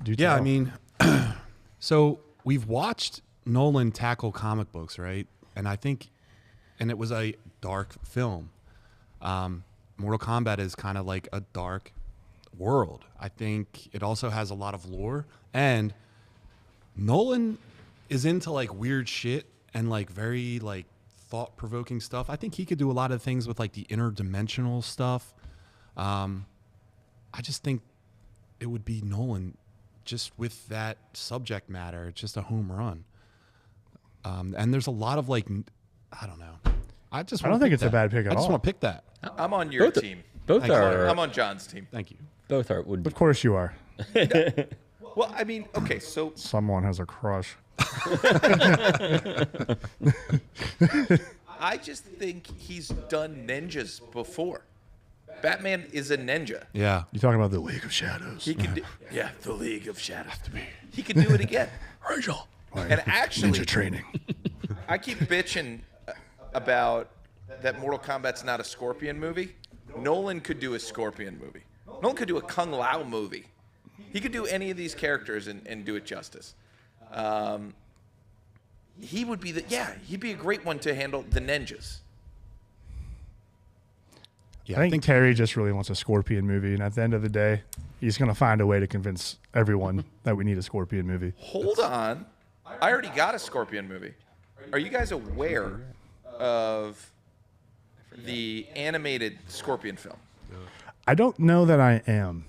Yeah, I mean, so we've watched Nolan tackle comic books, right? And I think, and it was a dark film. Mortal Kombat is kind of like a dark world. I think it also has a lot of lore, and Nolan is into like weird shit and like very like thought-provoking stuff. I think he could do a lot of things with like the interdimensional stuff. I just think it would be Nolan just with that subject matter. It's just a home run. And there's a lot of like, I don't know. I don't think it's a bad pick at I just all. want to pick that. I'm on your team. Both are. I'm on John's team. Thank you. Both are. Would Of course you are. Well, I mean, okay, so Someone has a crush. I just think he's done ninjas before. Batman is a ninja. Yeah. You talking about the League of Shadows? He can do, the League of Shadows. He can do it again. Rachel. And actually, Ninja training. I keep bitching about that Mortal Kombat's not a Scorpion movie. Nolan could do a Scorpion movie. Nolan could do a Kung Lao movie. He could do any of these characters and do it justice. He would be he'd be a great one to handle the ninjas. Yeah, I think Terry just really wants a Scorpion movie, and at the end of the day, he's going to find a way to convince everyone that we need a Scorpion movie. Hold on. I already got a Scorpion movie. Are you guys aware of the animated Scorpion film? I don't know that I am.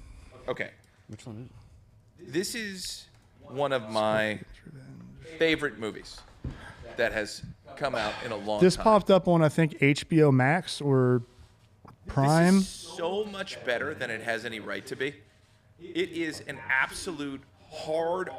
Okay. which one is it? This is one of my favorite movies that has come out in a long This time. popped up on, I think, HBO Max or Prime. This is so much better than it has any right to be. It is an absolute hard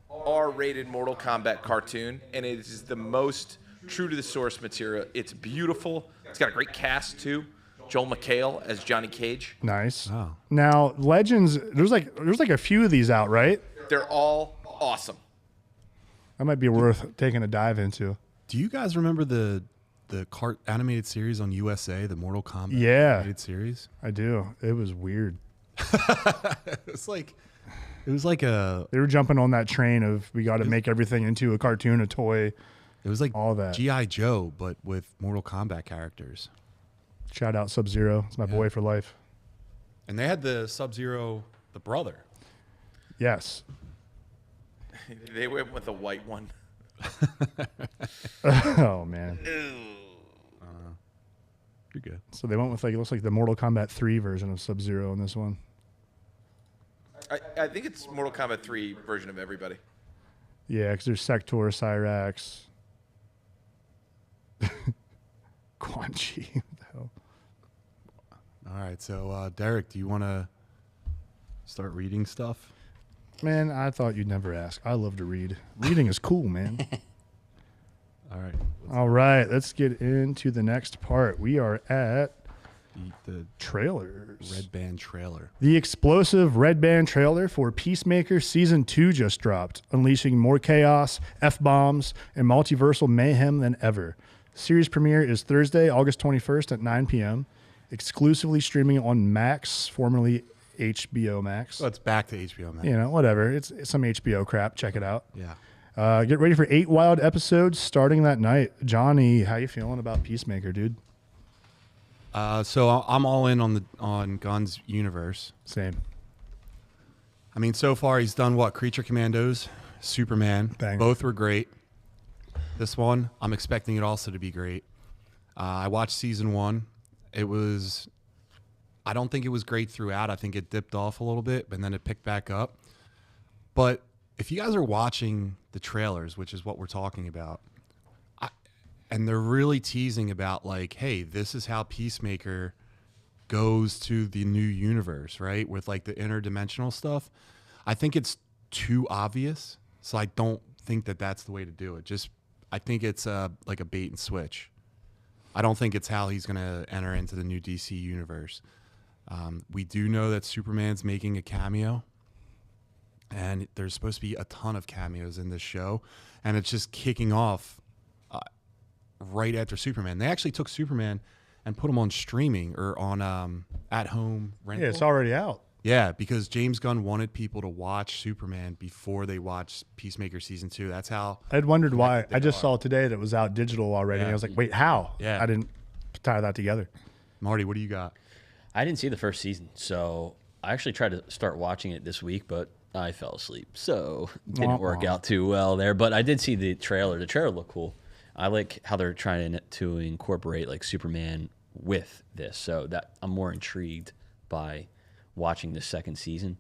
R-rated Mortal Kombat cartoon, and it is the most true to the source material. It's beautiful. It's got a great cast too. Joel McHale as Johnny Cage. Nice. Oh. Now, Legends, there's like a few of these out, right? They're all awesome. That might be worth taking a dive into. Do you guys remember the animated series on USA, the Mortal Kombat Yeah. animated series? I do. It was weird. It was like a They were jumping on that train of we got to make everything into a cartoon, a toy. it was like All that. G.I. Joe, but with Mortal Kombat characters. Shout out Sub-Zero. It's my boy for life. And they had the Sub-Zero, the brother. Yes. They went with a white one. Oh, man. You're good. So they went with it looks like the Mortal Kombat 3 version of Sub-Zero in this one. I think it's Mortal Kombat 3 version of everybody. Yeah, because there's Sector, Cyrax, Quan Chi. What the hell? All right, so Derek, do you want to start reading stuff? Man, I thought you'd never ask. I love to read. Reading is cool, man. All right. All right, let's get into the next part. We are at The trailers. Red Band trailer. The explosive Red Band trailer for Peacemaker Season 2 just dropped, unleashing more chaos, F-bombs, and multiversal mayhem than ever. Series premiere is Thursday, August 21st at 9 p.m., exclusively streaming on Max, formerly HBO Max. So it's back to HBO Max. You know, whatever. It's some HBO crap. Check it out. Yeah. Get ready for 8 wild episodes starting that night. Johnny, how you feeling about Peacemaker, dude? So I'm all in on Gunn's universe. Same. I mean, so far he's done what? Creature Commandos, Superman. Banger. Both were great. This one, I'm expecting it also to be great. I watched season 1. I don't think it was great throughout. I think it dipped off a little bit, but then it picked back up. But if you guys are watching the trailers, which is what we're talking about, and they're really teasing about like, hey, this is how Peacemaker goes to the new universe, right? With like the interdimensional stuff. I think it's too obvious. So I don't think that that's the way to do it. I think it's like a bait and switch. I don't think it's how he's going to enter into the new DC universe. We do know that Superman's making a cameo, and there's supposed to be a ton of cameos in this show, and it's just kicking off right after Superman. They actually took Superman and put him on streaming or on at-home rental. Yeah, it's already out. Yeah, because James Gunn wanted people to watch Superman before they watched Peacemaker season 2. That's how I'd wondered why. I just saw today that it was out digital already. Yeah. And I was like, wait, how? Yeah. I didn't tie that together. Marty, what do you got? I didn't see the first season, so I actually tried to start watching it this week, but I fell asleep, so it didn't work out too well there. But I did see the trailer. The trailer looked cool. I like how they're trying to incorporate like Superman with this, so that I'm more intrigued by watching the second season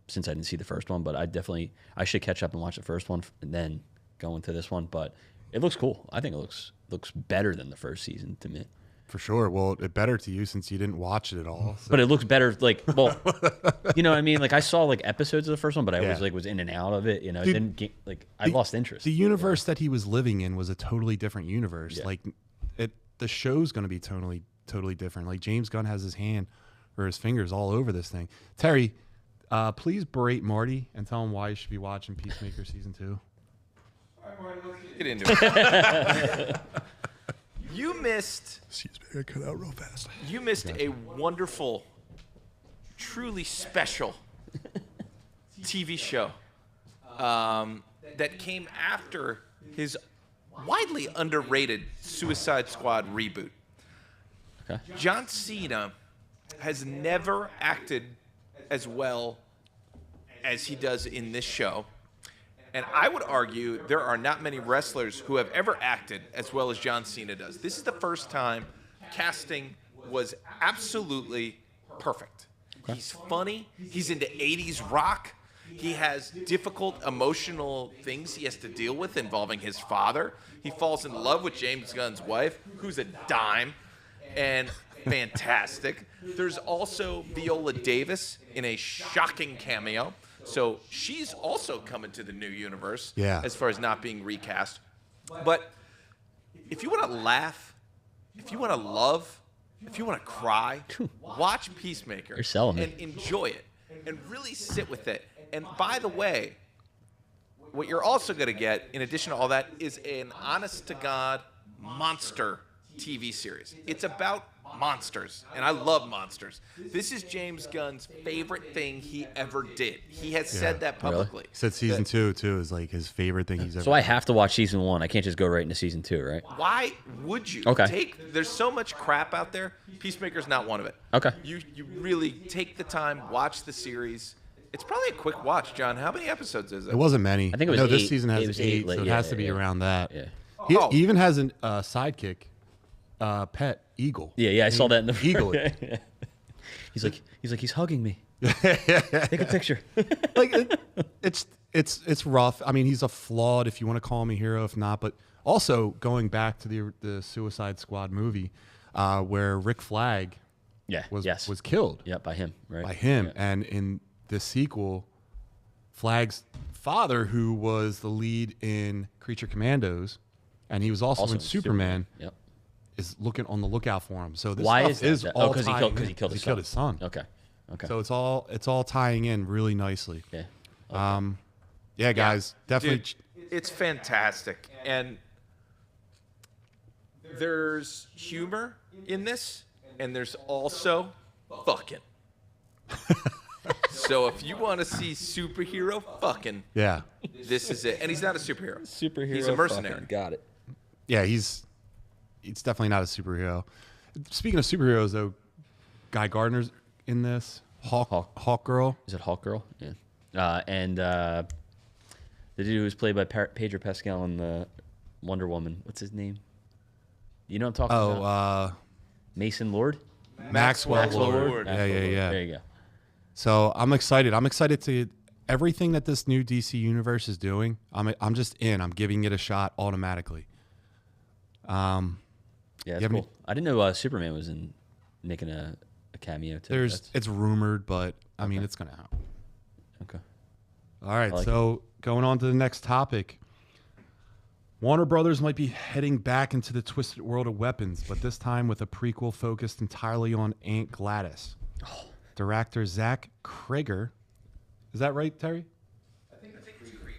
since I didn't see the first one. But I should catch up and watch the first one and then go into this one. But it looks cool. I think it looks better than the first season to me. For sure. Well, it better to you since you didn't watch it at all. So. But it looks better, like, well, you know what I mean? Like, I saw, like, episodes of the first one, but I was in and out of it, you know? Dude, it didn't get, like, I lost interest. The universe that he was living in was a totally different universe. Yeah. Like, the show's going to be totally different. Like, James Gunn has his hand or his fingers all over this thing. Terry, please berate Marty and tell him why you should be watching Peacemaker season 2. All right, Marty, let's get into it. You missed. Excuse me, I cut out real fast. You missed a wonderful, truly special TV show that came after his widely underrated Suicide Squad reboot. Okay. John Cena has never acted as well as he does in this show. And I would argue there are not many wrestlers who have ever acted as well as John Cena does. This is the first time casting was absolutely perfect. Okay. He's funny. He's into 80s rock. He has difficult emotional things he has to deal with involving his father. He falls in love with James Gunn's wife, who's a dime and fantastic. There's also Viola Davis in a shocking cameo. So she's also coming to the new universe as far as not being recast. But if you want to laugh, if you want to love, if you want to cry, watch Peacemaker. You're selling me. And enjoy it and really sit with it. And by the way, what you're also going to get, in addition to all that, is an honest-to-God monster TV series. It's about monsters, and I love monsters. This is James Gunn's favorite thing he ever did. He has said that publicly. Really? He said season 2 too is like his favorite thing he's ever So I have to watch season 1. I can't just go right into season 2, right? Why would you? Okay. There's so much crap out there. Peacemaker's not one of it. Okay. You really take the time, watch the series. It's probably a quick watch, John. How many episodes is it? It wasn't many. I think it was no, 8. this season has It was 8, eight, so it has to be around that. Yeah. He even has a sidekick, pet eagle. Yeah, I saw that in the eagle. He's like, he's hugging me. Take a picture. Like it's rough. I mean, he's a flawed, if you want to call him a hero, if not. But also going back to the Suicide Squad movie, where Rick Flag, was killed. Yeah, by him, right? By him, yeah. And in the sequel, Flag's father, who was the lead in Creature Commandos, and he was also in Superman. Yep. Is looking on the lookout for him. So this Why stuff is that? all Because he killed his son. Okay. So it's all tying in really nicely. Yeah. Yeah, guys, definitely. Dude, it's fantastic, and there's humor in this, and there's also fucking. So if you want to see superhero fucking, this is it. And he's not a superhero. He's a mercenary. Fucking got it. Yeah, he's definitely not a superhero. Speaking of superheroes, though, Guy Gardner's in this. Hawk Girl. Is it Hawk Girl? Yeah. And the dude who was played by Pedro Pascal in the Wonder Woman. What's his name? You know what I'm talking about? Mason Lord? Maxwell Lord. Yeah. There you go. So I'm excited. I'm excited to everything that this new DC universe is doing. I'm just in. I'm giving it a shot automatically. Yeah, that's cool. I didn't know Superman was in making a cameo too. It's rumored, but I mean, it's gonna happen. Okay. All right, so going on to the next topic. Warner Brothers might be heading back into the twisted world of weapons, but this time with a prequel focused entirely on Aunt Gladys. Oh. Director Zach Krieger. Is that right, Terry? I think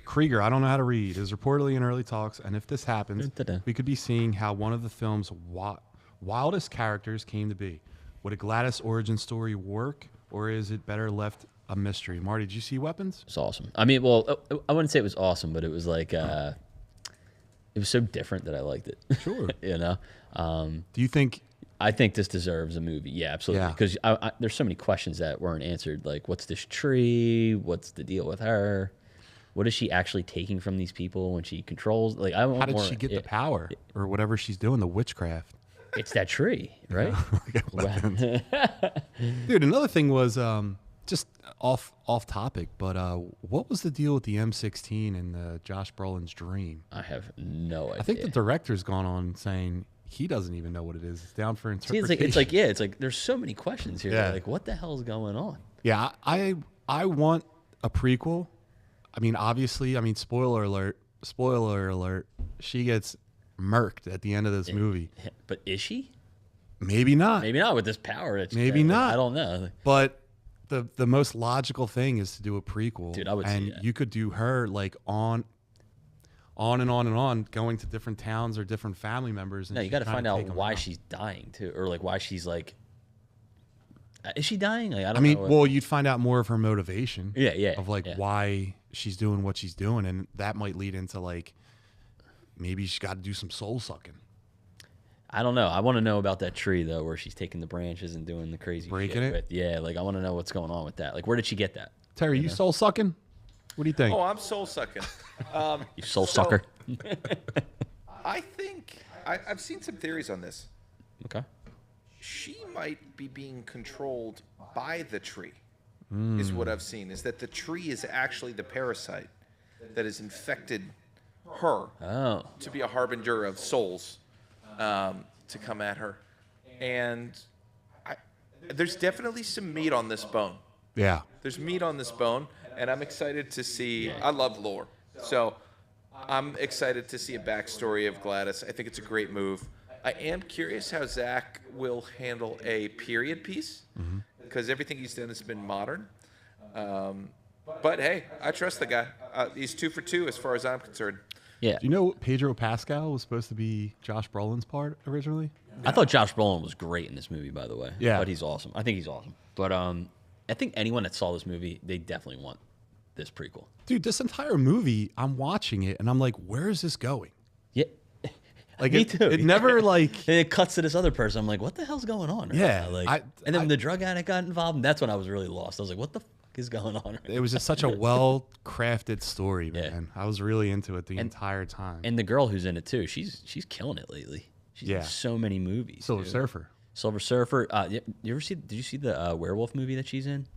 Krieger. I don't know how to read. Is reportedly in early talks, and if this happens, we could be seeing how one of the film's wildest characters came to be. Would a Gladys origin story work, or is it better left a mystery? Marty, did you see Weapons? It's awesome. I mean, well, I wouldn't say it was awesome, but it was like... it was so different that I liked it. Sure. You know? Do you think... I think this deserves a movie. Yeah, absolutely. Because there's so many questions that weren't answered. Like, what's this tree? What's the deal with her? What is she actually taking from these people when she controls? Like, I want How did she get the power or whatever she's doing, the witchcraft? It's that tree, right? Dude, another thing was... just off topic, but what was the deal with the M16 and Josh Brolin's dream? I have no idea. I think the director's gone on saying he doesn't even know what it is. It's down for interpretation. See, it's like there's so many questions here. Yeah. Like, what the hell is going on? Yeah, I want a prequel. I mean, obviously, spoiler alert, she gets murked at the end of this movie. But is she? Maybe not. Maybe not with this power. That Maybe not. Like, I don't know. But the most logical thing is to do a prequel. Dude, I would see that. You could do her like on and on and on, going to different towns or different family members. And no, you got to find out why she's dying too, or like why she's like, is she dying? Like, I don't know. Well, you'd find out more of her motivation. Yeah. Of like why she's doing what she's doing, and that might lead into like maybe she's got to do some soul sucking. I don't know. I want to know about that tree though, where she's taking the branches and doing the crazy breaking shit it. With. Yeah, like I want to know what's going on with that. Like, where did she get that? Terry, you soul sucking? What do you think? Oh, I'm soul sucking. You soul sucker. I think I've seen some theories on this. Okay. She might be being controlled by the tree, is what I've seen. Is that the tree is actually the parasite that has infected her to be a harbinger of souls. To come at her, and there's definitely some meat on this bone. Yeah, there's meat on this bone, and I'm excited to see. I love lore, so I'm excited to see a backstory of Gladys. I think it's a great move. I am curious how Zach will handle a period piece, because everything he's done has been modern. But hey, I trust the guy. He's 2 for 2 as far as I'm concerned. Yeah. Do you know Pedro Pascal was supposed to be Josh Brolin's part originally? I thought Josh Brolin was great in this movie, by the way. Yeah. But he's awesome. I think he's awesome. But I think anyone that saw this movie, they definitely want this prequel. Dude, this entire movie, I'm watching it and I'm like, where is this going? Yeah. Like Me too. It never like and it cuts to this other person. I'm like, what the hell's going on? Right yeah. now? Like, and then when the drug addict got involved, and that's when I was really lost. I was like, what the fuck is going on? Right it was just such a well-crafted story, man. I was really into it the entire time. And the girl who's in it too, she's killing it lately. She's in so many movies. Silver Surfer. Did you see the werewolf movie that she's in?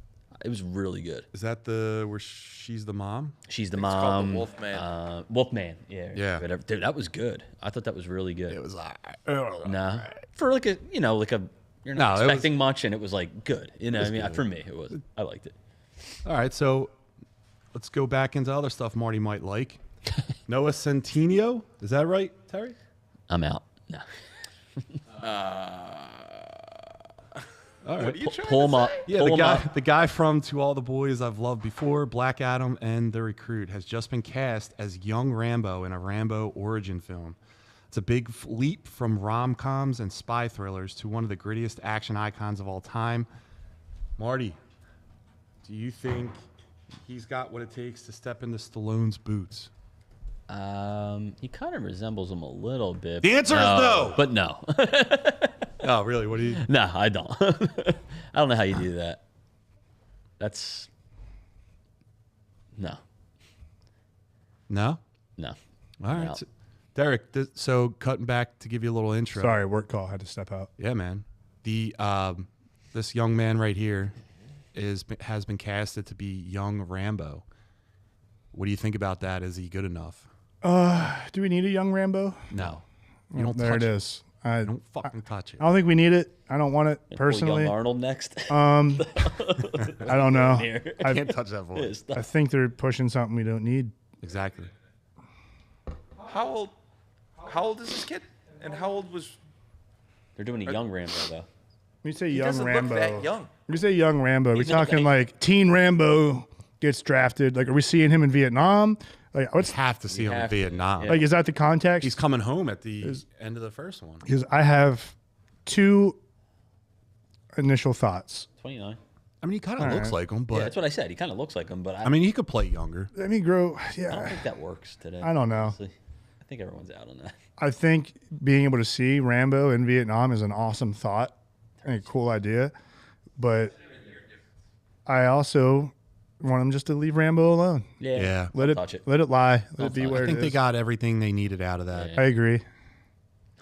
It was really good. Is that where she's the mom? She's the It's mom. called the Wolfman. Wolfman. Yeah. Yeah. Whatever. Dude, that was good. I thought that was really good. It was like nah. For like a you're not expecting much, and it was like good. You know what I mean? good. For me, it was. I liked it. All right, so let's go back into other stuff Marty might like. Noah Centineo, is that right, Terry? I'm out. No. All right. What are you trying Pull to him up. say? Yeah, the guy from To All the Boys I've Loved Before, Black Adam, and The Recruit has just been cast as young Rambo in a Rambo origin film. It's a big leap from rom-coms and spy thrillers to one of the grittiest action icons of all time. Marty, do you think he's got what it takes to step into Stallone's boots? He kind of resembles him a little bit. The answer is no. But no. Oh, really? What do you... No, I don't. I don't know how you do that. That's... No. No? No. All right. No. So, Derek, so cutting back to give you a little intro. Sorry, work call. Had to step out. Yeah, man. The this young man right here has been casted to be young Rambo. What do you think about that? Is he good enough? Do we need a young Rambo? No. Well, there it is. Don't fucking touch it. I don't think we need it. I don't want it personally. Young Arnold next. I don't know. I can't touch that voice. I think they're pushing something we don't need. Exactly. How old is this kid? And how old was? They're doing a young Rambo though. When you say He young doesn't Rambo, look that young. when you say young Rambo, we He's not talking that- like teen Rambo gets drafted? Like, are we seeing him in Vietnam? Like, what's Have to see him in have to, Vietnam. yeah. like? Is that the context? He's coming home at the end of the first one. Because I have two initial thoughts. 29. I mean, he kind of looks like him, but Yeah, that's what I said. He kind of looks like him, but I mean, he could play younger. Let me grow. I don't Yeah, think that works today. I don't know. honestly. I think everyone's out on that. I think being able to see Rambo in Vietnam is an awesome thought and a cool idea, but I also want him just to leave Rambo alone. Yeah. Let it, touch it. let it lie. Let Don't it be touch where I think it they is. got everything they needed out of that. Yeah. I agree.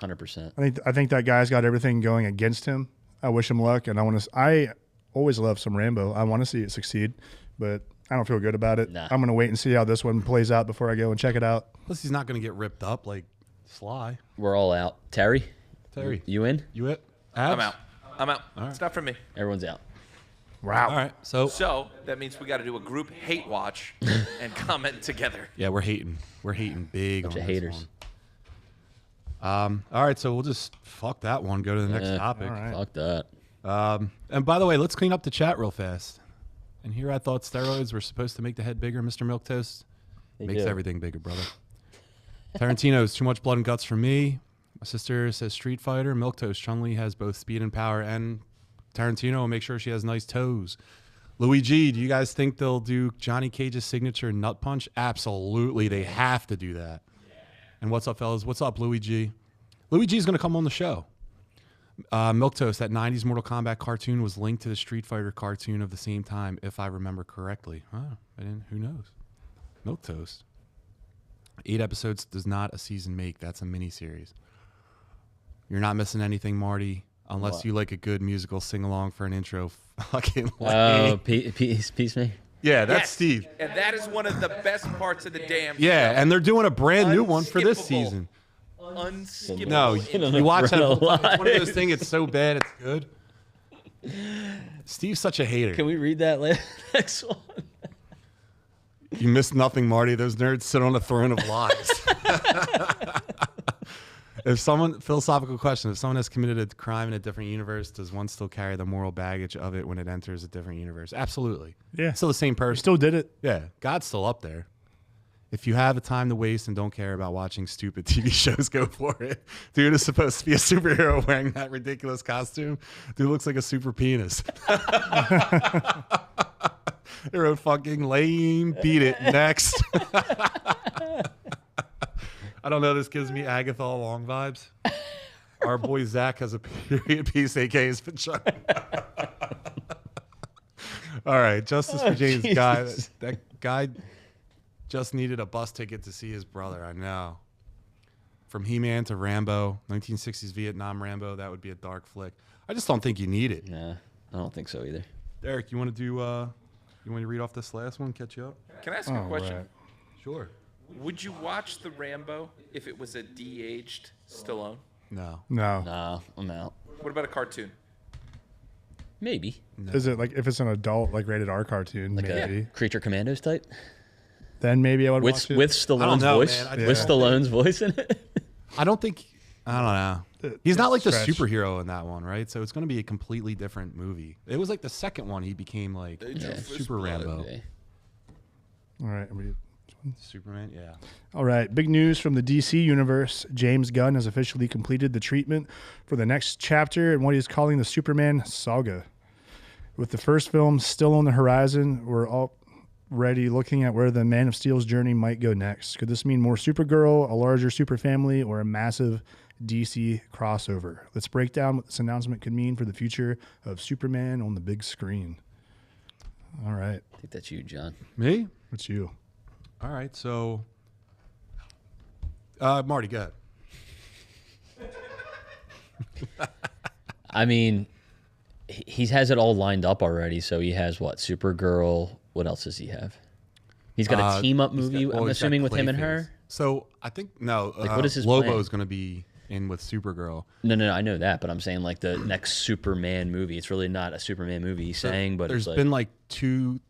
100%. I think that guy's got everything going against him. I wish him luck, and I always love some Rambo. I want to see it succeed, but I don't feel good about it. Nah. I'm gonna wait and see how this one plays out before I go and check it out. Plus, he's not going to get ripped up like Sly. We're all out. Terry, Terry, you in? you it? I'm Abs? out. right. It's not for me. Everyone's out. Wow. All right. So, So that means we got to do a group hate watch and comment together. yeah, we're hating. We're hating big Bunch on of this haters. one. All right. So we'll just fuck that one. Go to the next Yeah. topic. All right. Fuck that. And by the way, let's clean up the chat real fast. And here I thought steroids were supposed to make the head bigger, Mr. Milquetoast. They Makes do. everything bigger, brother. Tarantino's too much blood and guts for me. My sister says Street Fighter. Milquetoast, Chun-Li has both speed and power. And Tarantino will make sure she has nice toes. Louis G, do you guys think they'll do Johnny Cage's signature nut punch? Absolutely. They have to do that. And what's up, fellas? What's up, Louis G? Louis G is going to come on the show. Milquetoast, that 90s Mortal Kombat cartoon was linked to the Street Fighter cartoon of the same time, if I remember correctly. Oh, who knows? Milquetoast. 8 episodes does not a season make. That's a mini-series. You're not missing anything, Marty, unless What? you like a good musical sing-along for an intro. Fucking Oh, Peacemaker. yeah, that's Yes. Steve. And that is one of the best parts of the damn Yeah, show. and they're doing a brand new one for this Unskippable. season. Unskippable. No, intro. you watch that. Run It's one of alive. those things. It's so bad, it's good. Steve's such a hater. Can we read that next one? You missed nothing, Marty. Those nerds sit on a throne of lies. Philosophical question, if someone has committed a crime in a different universe, does one still carry the moral baggage of it when it enters a different universe? Absolutely. Yeah. Still the same person. Still did it. Yeah. God's still up there. If you have the time to waste and don't care about watching stupid TV shows, go for it. Dude is supposed to be a superhero wearing that ridiculous costume. Dude looks like a super penis. They wrote fucking lame, beat it, next. I don't know, this gives me Agatha All Along vibes. Our boy Zach has a period piece, aka his vagina. All right, justice for James Guy. Jesus. That guy just needed a bus ticket to see his brother. I know. From He-Man to Rambo, 1960s Vietnam Rambo, that would be a dark flick. I just don't think you need it. Nah, I don't think so either. Derek, you want to do? You want to read off this last one? Catch you up? Can I ask a question? right. Sure. Would you watch the Rambo if it was a de-aged Stallone? No. No. Nah, I'm out. What about a cartoon? Maybe. Is it like if it's an adult, like rated R cartoon? Like maybe. a Creature Commandos type? Then maybe I would With watch it. Stallone's know, voice? man. With Stallone's voice in it? I don't think. I don't know. He's not like the Stretch. superhero in that one, right? So it's going to be a completely different movie. It was like the second one he became like Yeah. Super Rambo. Okay. All right. Superman, yeah. All right. Big news from the DC universe. James Gunn has officially completed the treatment for the next chapter in what he's calling the Superman saga. With the first film still on the horizon, we're already looking at where the Man of Steel's journey might go next. Could this mean more Supergirl, a larger super family, or a massive DC crossover? Let's break down what this announcement could mean for the future of Superman on the big screen. All right. I think that's you, John. Me? What's you? All right. So, Marty, go ahead. I mean, he has it all lined up already. So he has what? Supergirl. What else does he have? He's got a team up movie. I'm assuming with him and her. So I think no. Like, what is his Lobo plan? is going to be in with Supergirl. No, I know that, but I'm saying like the next Superman movie. It's really not a Superman movie. He's saying, but there's been like two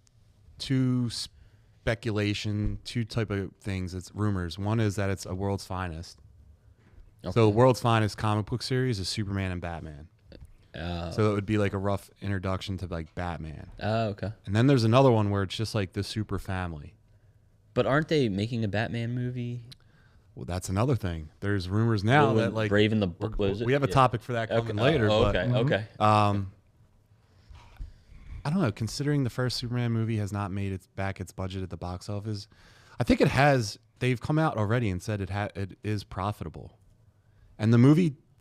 speculation, two type of things. It's rumors. One is that it's a World's Finest. Okay. So the World's Finest comic book series is Superman and Batman. So it would be like a rough introduction to like Batman. Oh, okay. And then there's another one where it's just like the super family. But aren't they making a Batman movie? Well, that's another thing. There's rumors now that like Brave in the Book. We have a topic for that coming later. Okay. I don't know. Considering the first Superman movie has not made its budget at the box office, I think it has. They've come out already and said it is profitable. And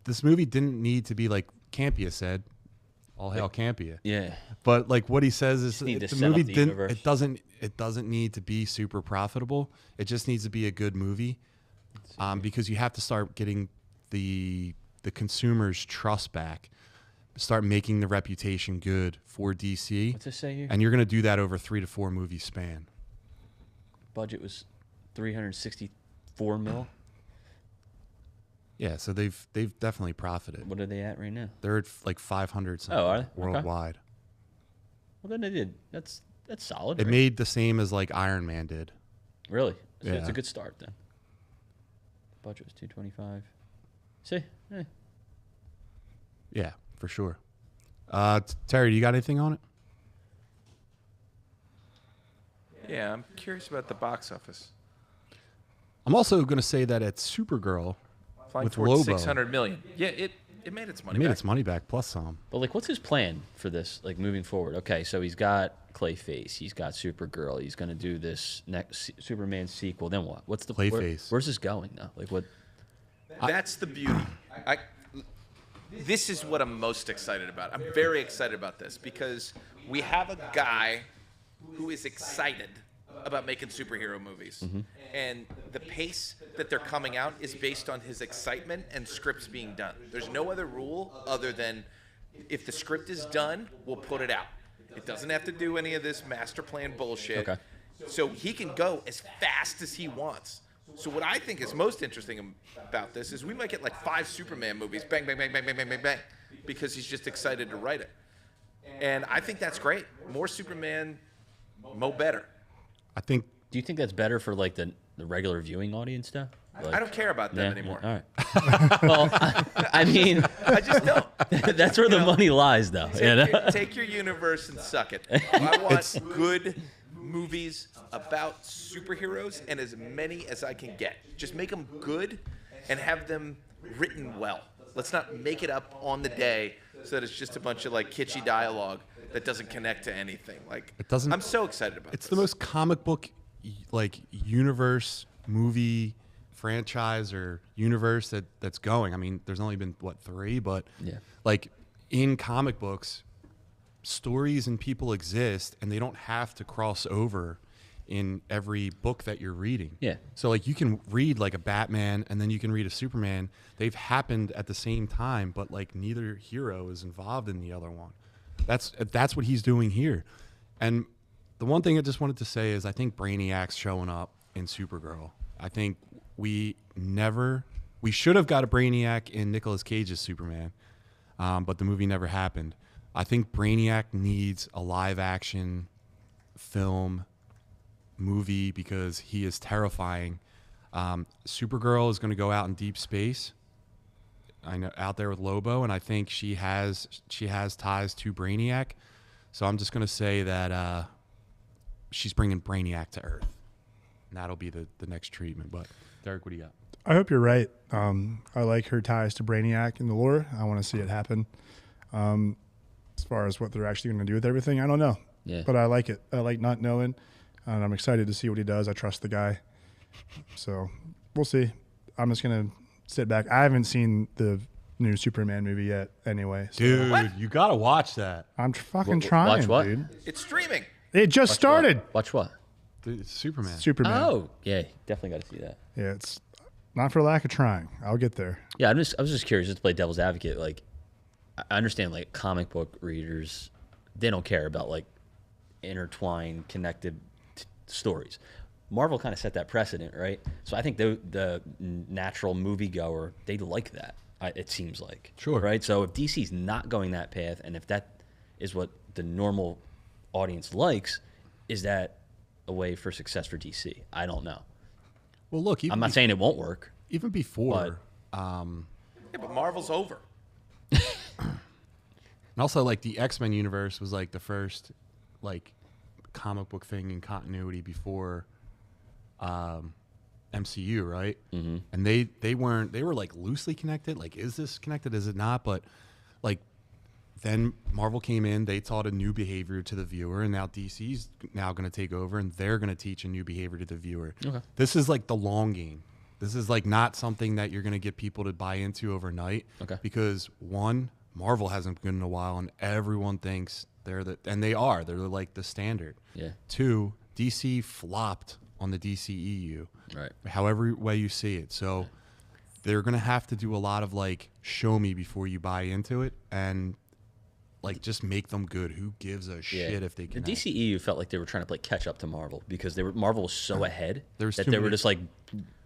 this movie didn't need to be like Campia said, all hail Campia. Yeah. But like what he says is the movie universe. it doesn't need to be super profitable. It just needs to be a good movie. Because you have to start getting the consumer's trust back. Start making the reputation good for DC. What's it say here? And you're going to do that over 3 to 4 movie span. Budget was $364 million. Yeah, so they've definitely profited. What are they at right now? They're at like 500 something are they? worldwide. Okay. Well, then they did. That's solid. It right? made the same as like Iron Man did. Really? So Yeah. it's a good start then. Budget was 225. See? Eh. Yeah, for sure. Terry, do you got anything on it? Yeah, I'm curious about the box office. I'm also going to say that at Supergirl Flying with towards Lobo, 600 million. Yeah, it made its money it made back. its money back plus some. But like, what's his plan for this? Like moving forward? Okay, so he's got Clayface, he's got Supergirl, he's gonna do this next Superman sequel. Then what? What's the Clayface. Where's this going though? Like what? That's the beauty. This is what I'm most excited about. I'm very excited about this because we have a guy who is excited about making superhero movies. Mm-hmm. And the pace that they're coming out is based on his excitement and scripts being done. There's no other rule other than if the script is done, we'll put it out. It doesn't have to do any of this master plan bullshit. Okay. So he can go as fast as he wants. So what I think is most interesting about this is we might get like 5 Superman movies, bang, bang, bang, bang, bang, bang, bang, bang, because he's just excited to write it. And I think that's great. More Superman, mo better. I think. Do you think that's better for like the regular viewing audience stuff? Like, I don't care about them anymore. All right. Well, I mean, I just don't. that's where the money lies, though. Take your universe and suck it. I want good movies about superheroes and as many as I can get. Just make them good and have them written well. Let's not make it up on the day so that it's just a bunch of like kitschy dialogue that doesn't connect to anything. Like it doesn't. I'm so excited about It's this. the most comic book like universe movie franchise or universe that's going. I mean, there's only been 3, but Yeah. like in comic books, stories and people exist and they don't have to cross over in every book that you're reading. Yeah. So like you can read like a Batman and then you can read a Superman. They've happened at the same time, but like neither hero is involved in the other one. That's what he's doing here. And the one thing I just wanted to say is I think Brainiac's showing up in Supergirl. I think we should have got a Brainiac in Nicolas Cage's Superman, but the movie never happened. I think Brainiac needs a live action film movie because he is terrifying. Supergirl is going to go out in deep space. I know out there with Lobo, and I think she has ties to Brainiac. So I'm just going to say that she's bringing Brainiac to Earth, and that'll be the next treatment. But Derek, what do you got? I hope you're right. I like her ties to Brainiac in the lore. I want to see it happen. As far as what they're actually going to do with everything, I don't know. Yeah. But I like it. I like not knowing, and I'm excited to see what he does. I trust the guy. So we'll see. I'm just going to sit back. I haven't seen the new Superman movie yet anyway. So Dude, What? you got to watch that. I'm fucking Watch trying, what? dude. It's streaming. It just started. Watch what? It's Superman. Superman. Oh, yeah, definitely got to see that. Yeah, it's not for lack of trying. I'll get there. Yeah, I was just curious, just to play devil's advocate. Like, I understand, like, comic book readers, they don't care about, like, intertwined, connected stories. Marvel kind of set that precedent, right? So I think the natural moviegoer, they like that. It seems like, sure, right? So if DC's not going that path, and if that is what the normal audience likes, is that a way for success for DC? I don't know. Well, look, I'm not saying it won't work. Even before, but Marvel's over. And also, like, the X-Men universe was like the first like comic book thing in continuity before MCU, right? Mm-hmm. And they were like loosely connected. Like, is this connected? Is it not? But like, then Marvel came in, they taught a new behavior to the viewer, and now DC's now going to take over, and they're going to teach a new behavior to the viewer. Okay. This is like the long game. This is like not something that you're going to get people to buy into overnight. Okay. Because one, Marvel hasn't been in a while, and everyone thinks they're like the standard. Yeah. Two, DC flopped on the DCEU. Right. However way you see it. So they're going to have to do a lot of like, show me before you buy into it, and like, just make them good. Who gives a shit if they can? The DCEU felt like they were trying to play catch up to Marvel because Marvel was so ahead that they were just like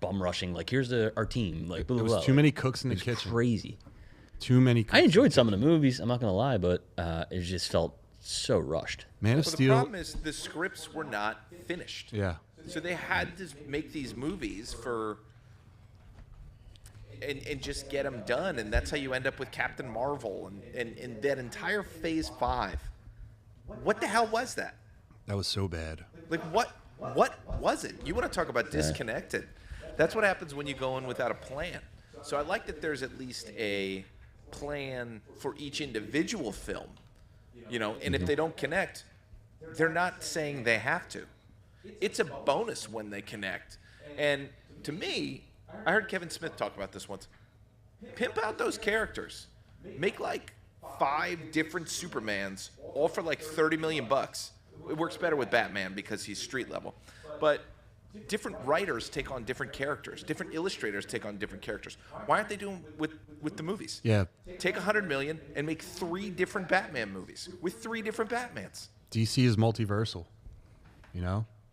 bum rushing. Like, here's our team. Like, there was too many cooks in the kitchen. Crazy. Too many. I enjoyed some of the movies. I'm not gonna lie, but it just felt so rushed. Man of Steel. The problem is the scripts were not finished. Yeah. So they had to make these movies for. And just get them done, and that's how you end up with Captain Marvel and that entire Phase 5. What the hell was that? That was so bad. Like, what was it? You want to talk about disconnected? That's what happens when you go in without a plan. So I like that there's at least a plan for each individual film, and if they don't connect, they're not saying they have to. It's a bonus when they connect. And to me, I heard Kevin Smith talk about this once. Pimp out those characters. Make like 5 different Supermans, all for like $30 million. It works better with Batman because he's street level. But different writers take on different characters. Different illustrators take on different characters. Why aren't they doing with the movies? Yeah. Take $100 million and make 3 different Batman movies with 3 different Batmans. DC is multiversal,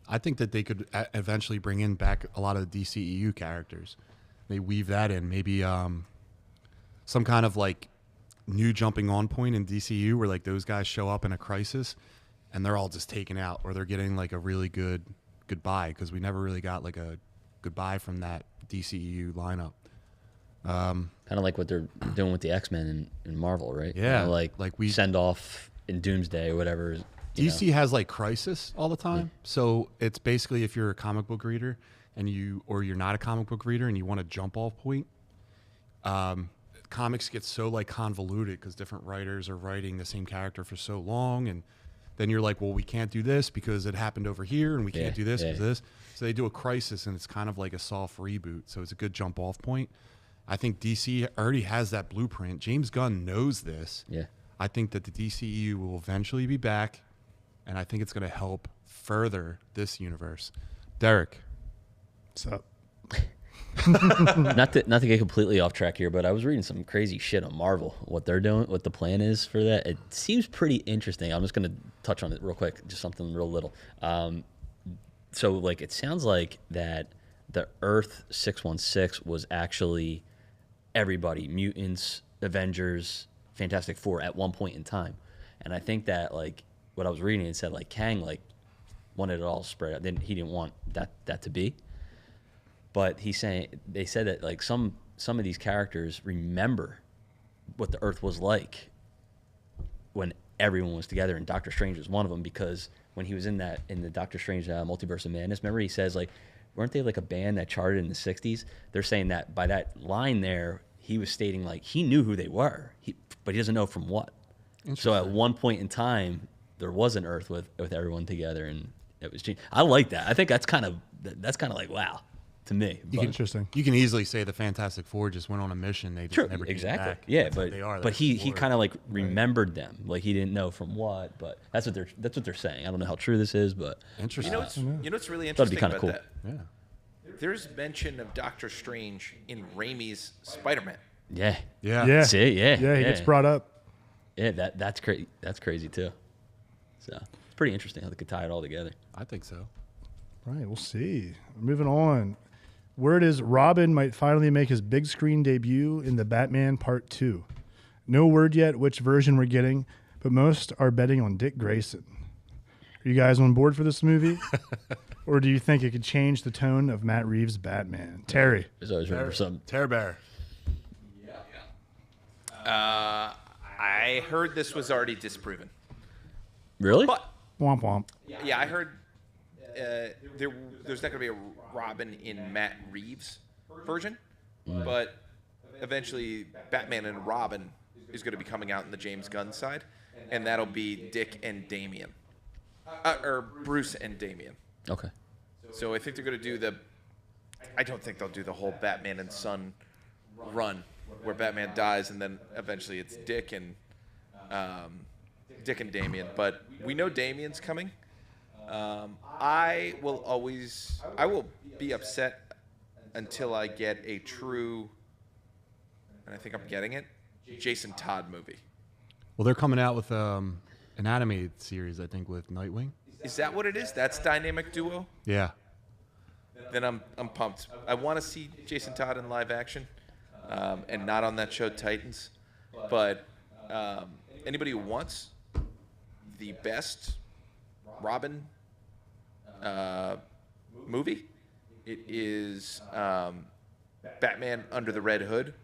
I think that they could eventually bring in back a lot of the DCEU characters. They weave that in, maybe some kind of like new jumping on point in DCU where like those guys show up in a crisis and they're all just taken out, or they're getting like a really good goodbye, because we never really got like a goodbye from that DCEU lineup. Kind of like what they're doing with the X-Men in Marvel, right? Yeah, like we send off in Doomsday or whatever. DC has like Crisis all the time, so it's basically if you're a comic book reader and you're not a comic book reader and you want a jump off point. Comics get so like convoluted because different writers are writing the same character for so long, and then you're like, well, we can't do this because it happened over here, and we can't do this because of this. So they do a Crisis, and it's kind of like a soft reboot. So it's a good jump off point. I think DC already has that blueprint. James Gunn knows this. Yeah. I think that the DCEU will eventually be back, and I think it's going to help further this universe. Derek. What's up? not to get completely off track here, but I was reading some crazy shit on Marvel, what they're doing, what the plan is for that. It seems pretty interesting. I'm just going to touch on it real quick, just something real little. So like, it sounds like that the Earth 616 was actually everybody, mutants, Avengers, Fantastic Four at one point in time. And I think that like what I was reading, it said like Kang like wanted it all spread out. Then he didn't want that to be. But they said that like some of these characters remember what the Earth was like when everyone was together, and Doctor Strange was one of them, because when he was in the Doctor Strange Multiverse of Madness, remember he says like, weren't they like a band that charted in the 60s? They're saying that by that line there, he was stating like he knew who they were, but he doesn't know from what. So at one point in time, there was an Earth with everyone together, and it was changed. I like that. I think that's kind of like wow. To me, interesting. You can easily say the Fantastic Four just went on a mission. They just never came back. Yeah, but he kind of like remembered them, like he didn't know from what. But that's what they're saying. I don't know how true this is, but interesting. You know what's really interesting about cool. that? Yeah. There's mention of Doctor Strange in Raimi's Spider-Man. Yeah. See, yeah. He gets brought up. Yeah, that's crazy. That's crazy too. So it's pretty interesting how they could tie it all together. I think so. Right, we'll see. Moving on. Word is Robin might finally make his big screen debut in the Batman Part 2. No word yet which version we're getting, but most are betting on Dick Grayson. Are you guys on board for this movie? Or do you think it could change the tone of Matt Reeves' Batman? Terry. There's always room for something. Terror Bear. I heard this was already disproven. Really? But Womp womp. yeah, I heard there's not going to be a Robin in Matt Reeves' version, but eventually Batman and Robin is going to be coming out in the James Gunn side, and that'll be Dick and Damian, or Bruce and Damian. Okay. So I think they're going to do I don't think they'll do the whole Batman and Son run where Batman dies and then eventually it's Dick and Damian. But we know Damian's coming. I will be upset until I get a true, and I think I'm getting it, Jason Todd movie. Well, they're coming out with an animated series, I think, with Nightwing. Is that what it is? That's Dynamic Duo? Yeah. Then I'm pumped. I want to see Jason Todd in live action, and not on that show Titans. But anybody who wants the best Robin movie, it is Batman Under the Red Hood,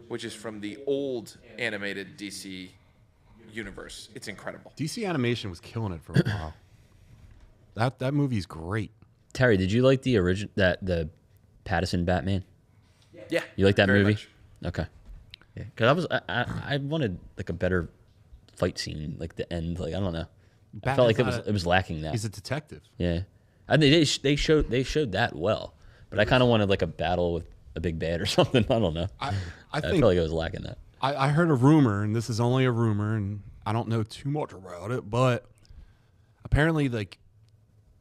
which is from the old animated DC universe. It's incredible. DC animation was killing it for a while. That movie's great. Terry, did you like the original the Pattinson Batman? Yeah. You like that very movie? much. Okay. Yeah, because I wanted like a better fight scene, like the end. Like I don't know. I felt like it was lacking that. He's a detective. Yeah, I mean they showed that well, but I kind of wanted like a battle with a big bad or something. I don't know. I felt think like it was lacking that. I heard a rumor, and this is only a rumor, and I don't know too much about it, but apparently like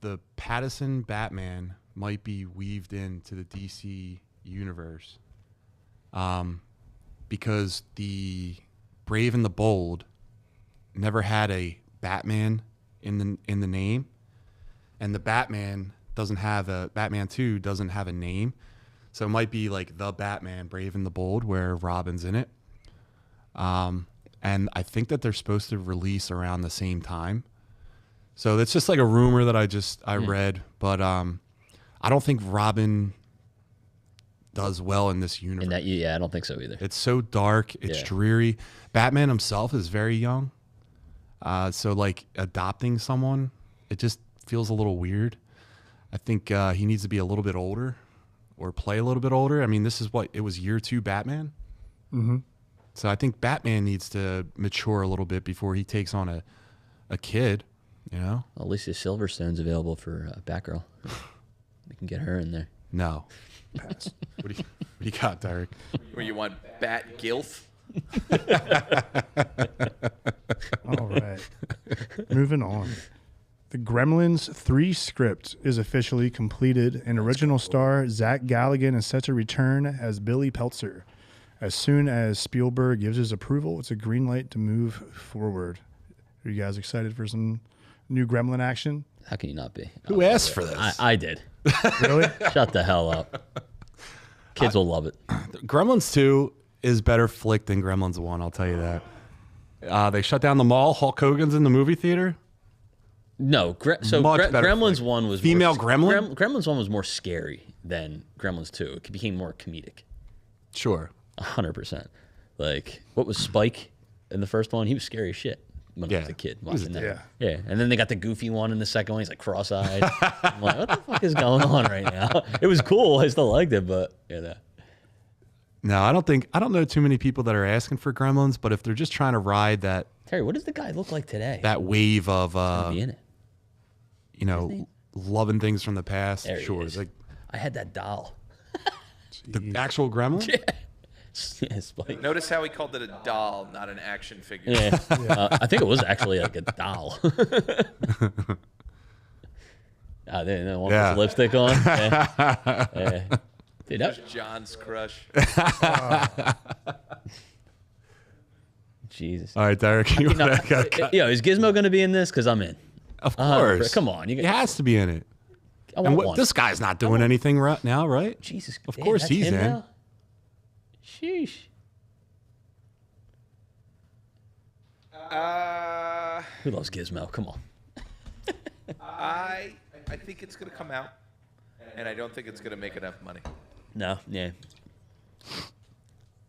the Pattinson Batman might be weaved into the DC universe, because the Brave and the Bold never had a Batman in the name, and the Batman 2 doesn't have a name, so it might be like the Batman Brave and the Bold where Robin's in it, and I think that they're supposed to release around the same time. So that's just like a rumor that I read, but I don't think Robin does well in this universe. I don't think so either. It's so dark, it's dreary. Batman himself is very young, so like adopting someone, it just feels a little weird. I think he needs to be a little bit older, or play a little bit older. I mean, this is it was year 2 Batman. Mm-hmm. So I think Batman needs to mature a little bit before he takes on a kid. You know, well, at least the Silverstone's available for Batgirl. We can get her in there. No. What do you got, Derek? Where you want Bat Gilf? All right. Moving on. The Gremlins 3 script is officially completed, and original star Zach Galligan is set to return as Billy Peltzer. As soon as Spielberg gives his approval, it's a green light to move forward. Are you guys excited for some new Gremlin action? How can you not be? Who asked for this? I did. Really? Shut the hell up. Kids will love it. Gremlins 2 is better flick than Gremlins 1, I'll tell you that. They shut down the mall. Hulk Hogan's in the movie theater. No, Gremlins 1 was female more, gremlin. Gremlins 1 was more scary than Gremlins 2. It became more comedic. Sure. 100%. Like, what was Spike in the first one? He was scary as shit when I was a kid watching that. Yeah. And then they got the goofy one in the second one. He's like cross-eyed. I'm like, what the fuck is going on right now? It was cool. I still liked it, but No, I don't know too many people that are asking for Gremlins, but if they're just trying to ride that. Terry, what does the guy look like today? That wave of be in it. Loving things from the past. There sure. Like, I had that doll. The actual Gremlin? Yeah. Spike. Notice how he called it a doll, not an action figure. Yeah. I think it was actually like a doll. They want to put lipstick on. Yeah. Dude, That was John's crush. Jesus. All right, Derek. Is Gizmo going to be in this? Because I'm in. Of course. Come on. He has to be in it. And want one. this guy's not doing anything right now, right? Jesus. Of course he's in. Now? Sheesh. Who loves Gizmo? Come on. I think it's going to come out, and I don't think it's going to make enough money. No, yeah.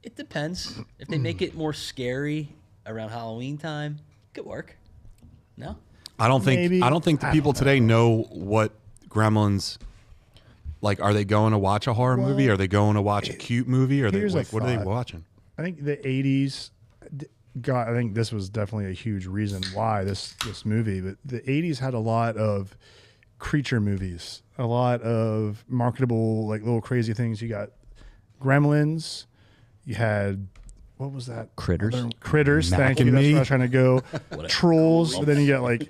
It depends. If they make it more scary around Halloween time, it could work. No? I don't think the people today know what Gremlins, like, are they going to watch a horror movie? Are they going to watch a cute movie? Are they like, what are they watching? I think the 80s I think this was definitely a huge reason why this movie, but the 80s had a lot of creature movies, a lot of marketable, like, little crazy things. You got Gremlins, you had, what was that? Critters, thank you. That's where I was trying to go. Trolls, but then you got like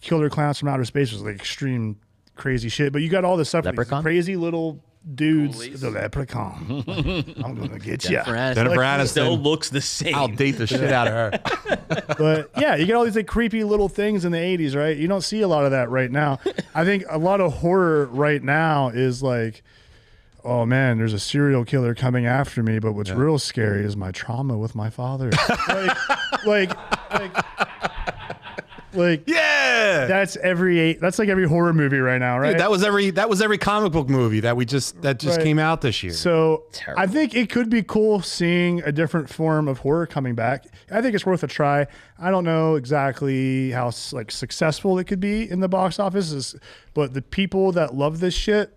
Killer Clowns from Outer Space, was like extreme crazy shit. But you got all this stuff, like crazy little dudes. Coolies. The Leprechaun. I'm gonna get you. Jennifer Aniston still looks the same. I'll date the shit out of her. But yeah, you get all these like creepy little things in the 80s, right? You don't see a lot of that right now. I think a lot of horror right now is like, oh man, there's a serial killer coming after me, but what's real scary is my trauma with my father. Yeah, that's like every horror movie right now, right? Dude, that was every comic book movie that just came out this year. So terrible. I think it could be cool seeing a different form of horror coming back. I think it's worth a try. I don't know exactly how like successful it could be in the box office, but the people that love this shit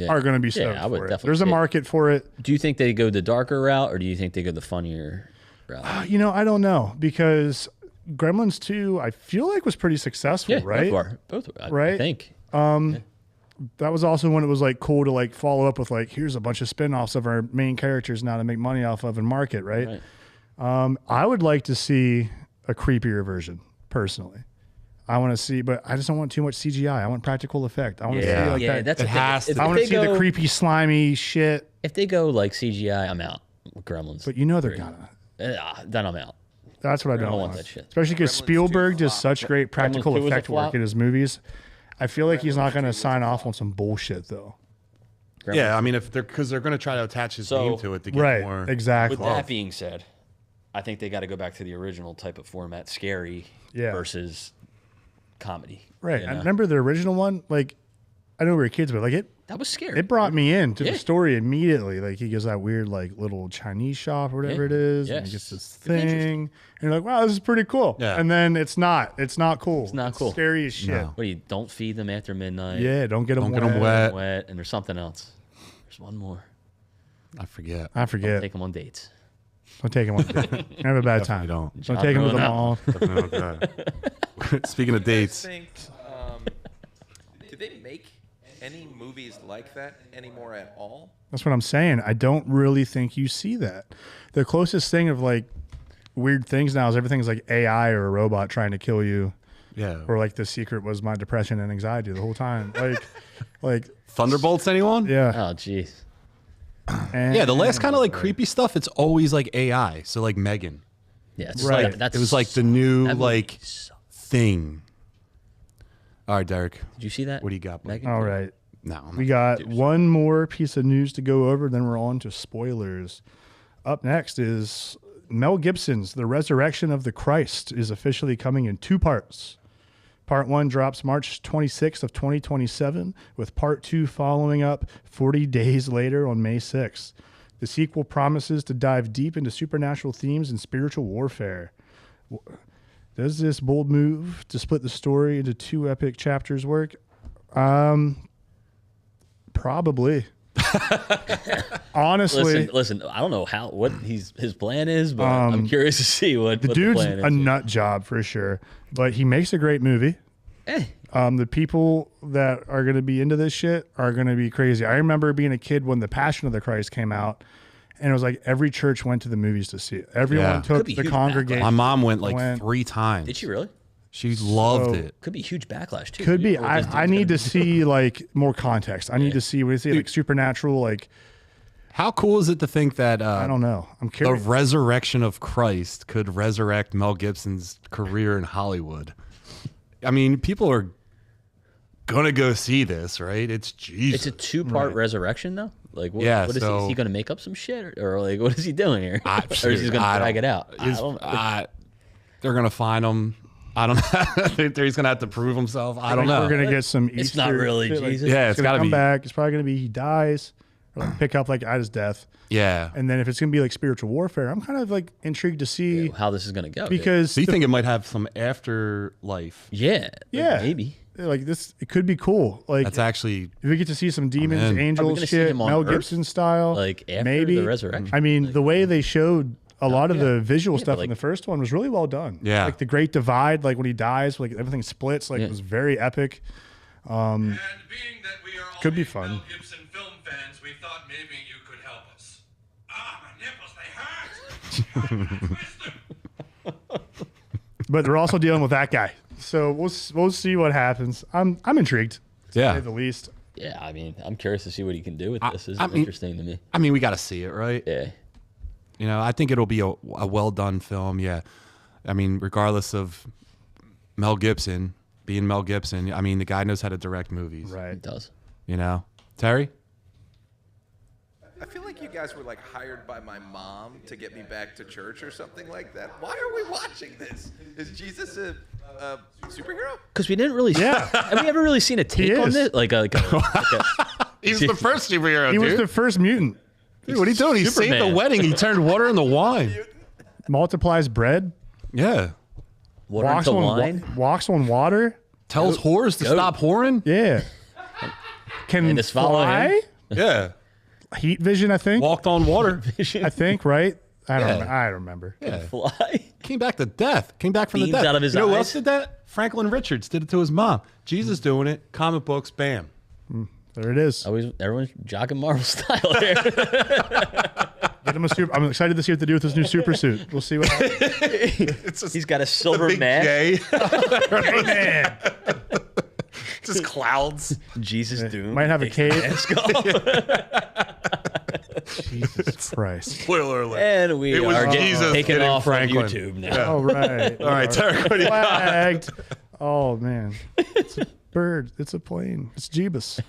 are going to be stoked for it. There's a market for it. Do you think they go the darker route, or do you think they go the funnier route? I don't know, because Gremlins 2, I feel like, was pretty successful, right? Both were, right? I think. That was also when it was like cool to like follow up with like, here's a bunch of spin-offs of our main characters now to make money off of and market, right? I would like to see a creepier version, personally. I want to see, but I just don't want too much CGI. I want practical effect. I want to see like that. That's I want to see the creepy, slimy shit. If they go like CGI, I'm out with Gremlins. But they're gonna. Then I'm out. That's what I don't want. That shit. Especially because Spielberg does such great practical effect work in his movies. I feel like he's not going to sign off on some bullshit, though. Yeah, I mean, because they're going to try to attach his name to it to get more. Exactly. With that being said, I think they got to go back to the original type of format, scary versus comedy. Right. I remember the original one. Like, I know we were kids, but like that was scary. It brought me into the story immediately. Like, he goes that weird like little Chinese shop or whatever it is, and he gets this thing, and you're like, wow, this is pretty cool. Yeah. And then it's not cool. It's not cool. Scary as shit. No. What do you don't feed them after midnight? Yeah, don't get them wet. And there's something else. There's one more. I forget. Don't take them on dates. Don't take them on dates. Have a bad time. Don't take them to the mall. Speaking of dates. Do they make any movies like that anymore at all? That's what I'm saying. I don't really think you see that. The closest thing of like weird things now is everything's like AI or a robot trying to kill you. Yeah. Or like The Secret was my depression and anxiety the whole time. Like Thunderbolts, anyone? Yeah. Oh, jeez. Yeah, the last kind of like creepy stuff, it's always like AI. So like Megan. Yeah, it's right. Like, it was like the new like thing. All right, Derek. Did you see that? What do you got, Megan? All right. No. We got one more piece of news to go over, then we're on to spoilers. Up next is Mel Gibson's The Resurrection of the Christ is officially coming in 2 parts. Part 1 drops March 26th of 2027, with Part 2 following up 40 days later on May 6th. The sequel promises to dive deep into supernatural themes and spiritual warfare. Does this bold move to split the story into 2 epic chapters work? Probably. Honestly, listen. I don't know what his plan is, but I'm curious to see what the dude's plan is. a nut job for sure, but he makes a great movie. The people that are going to be into this shit are going to be crazy. I remember being a kid when The Passion of the Christ came out, and it was like every church went to the movies to see it. Everyone took the congregation. My mom went like 3 times. Did she really? She loved it. Could be huge backlash too. Could be. I need to see like more context. I need to see like supernatural. Like, how cool is it to think that I don't know. I'm curious. The resurrection of Christ could resurrect Mel Gibson's career in Hollywood. I mean, people are gonna go see this, right? It's Jesus. It's a two-part resurrection, though. Like, what, Yeah, what is he? Is he going to make up some shit, or like, what is he doing here? Or is he going to drag it out? They're gonna find him. I don't know. He's gonna have to prove himself. I don't know. We're gonna get some. It's not really Jesus. Yeah, it's gotta come be back. It's probably gonna be he dies, or like pick up like at his death. Yeah. And then if it's gonna be like spiritual warfare, I'm kind of like intrigued to see how this is going to go. because So you think it might have some afterlife? Yeah, maybe like this. It could be cool. Like That's actually if we get to see some demons, in. Are we angels, gonna see shit, him on Mel Earth? Gibson style. like after maybe the resurrection. I mean, the way they showed a lot of the visual stuff like- in the first one was really well done. Yeah. Like the Great Divide, like when he dies, like everything splits, like it was very epic. And being that we are all Could be big fun. Mel Gibson film fans, we thought maybe you could help us. Ah, my nipples, they hurt. Twist them. But they're also dealing with that guy, so we'll see what happens. I'm intrigued, to Yeah. say the least. Yeah, I mean, I'm curious to see what he can do with this. This is I mean- interesting to me. I mean, we got to see it, right? Yeah. You know, I think it'll be a well done film. Yeah. I mean, regardless of Mel Gibson being Mel Gibson, I mean, the guy knows how to direct movies. Right. It does. You know, Terry. I feel like you guys were like hired by my mom to get me back to church or something like that. Why are we watching this? Is Jesus a superhero? Because we didn't really. Yeah. Have we ever really seen a take on is. this? He's the first superhero, He was the first mutant. Dude, what are you doing? He saved the Superman. wedding. He turned water into wine. Multiplies bread. Yeah. water Walks into on wine. walks on water. Tells whores to stop whoring. Yeah. Can And just follow fly. him. Yeah. Heat vision, I think. Walked on water. I think, right? I don't. Yeah. I don't remember. Yeah. Fly. Came back to death. Came back from Beams the death. out of his you know who eyes. else did that? Franklin Richards did it to his mom. Jesus doing it. Comic books. Bam. There it is. Everyone's jogging Marvel style here. Get him a super. I'm excited to see what they do with this new super suit. We'll see what happens. He's got a silver mask. Hey, man. Just clouds. Jesus Doom. Might have a Takes the cape. mask off. Jesus Christ. Spoiler alert. And we It was are getting Jesus taken hitting off Franklin. of YouTube now. All right. All right, Terry, what do you got? Flagged. Oh man. It's a bird. It's a plane. It's Jeebus.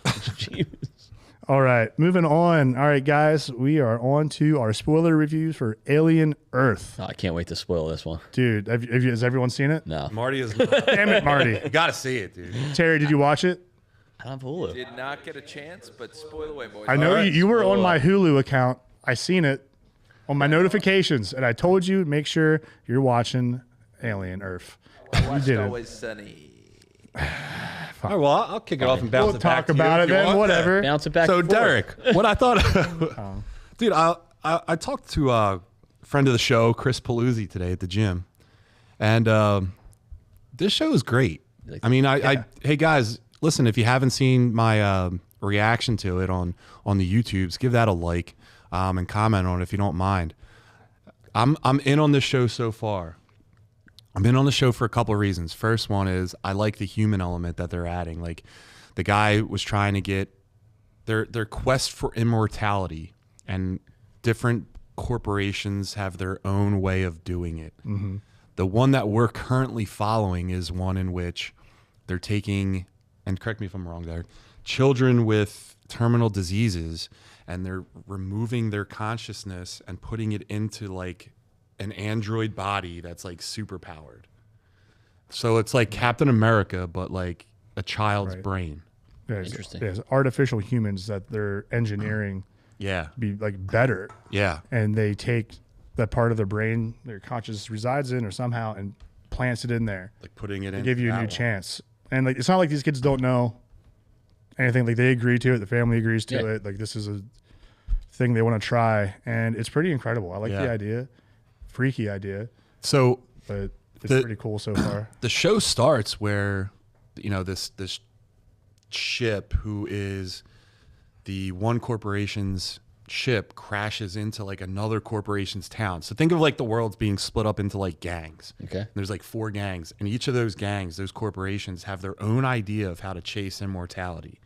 All right. Moving on. All right, guys. We are on to our spoiler reviews for Alien Earth. Oh, I can't wait to spoil this one. Dude, has everyone seen it? No. Marty is. Damn it, Marty. You got to see it, dude. Terry, did you watch it? I don't have Hulu. Did not get a chance, but spoil away, boys. I know right. you were on my Hulu account. I seen it on my notifications, and I told you make sure you're watching Alien Earth. You Watched didn't. Always Sunny. All right, well, I'll kick it off and bounce We'll it back talk to you about if it you then. want. Whatever. Bounce it back. So, and forth. Derek, what I thought, dude, I talked to a friend of the show, Chris Paluzzi, today at the gym, and this show is great. I mean, hey guys, listen, if you haven't seen my reaction to it on the YouTubes, give that a like and comment on it if you don't mind. I'm in on this show so far. I've been on the show for a couple of reasons. First one is I like the human element that they're adding. Like the guy was trying to get their quest for immortality, and different corporations have their own way of doing it. Mm-hmm. The one that we're currently following is one in which they're taking, and correct me if I'm wrong there, children with terminal diseases, and they're removing their consciousness and putting it into like an android body that's like super powered. So it's like Captain America, but like a child's brain. Interesting. There's artificial humans that they're engineering Yeah. to be like better, Yeah. and they take that part of their brain their consciousness resides in, or somehow, and plants it in there Like putting it to in. give you a new chance. And like it's not like these kids don't know anything. Like they agree to it, the family agrees to it. Like this is a thing they want to try, and it's pretty incredible. I like the idea, freaky idea, So but it's pretty cool so far. the show starts where, you know, this ship, who is the one corporation's ship, crashes into like another corporation's town. So think of like the world's being split up into like gangs. Okay. There's like 4 gangs, and each of those gangs, those corporations, have their own idea of how to chase immortality.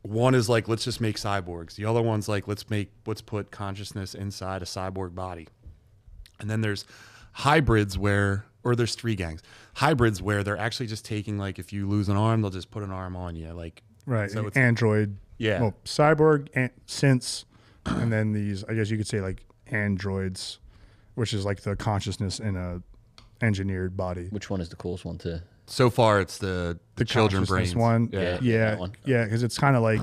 One is like, let's just make cyborgs. The other one's like, let's put consciousness inside a cyborg body. And then there's hybrids where, or there's 3 gangs. Hybrids where they're actually just taking, like, if you lose an arm, they'll just put an arm on you. Like, right. So it's, Android. Yeah. Well, cyborg, synths, and then these, I guess you could say, like, androids, which is like the consciousness in a engineered body. Which one is the coolest one to? So far, it's the children consciousness brains one. Yeah. Yeah, because it's kind of like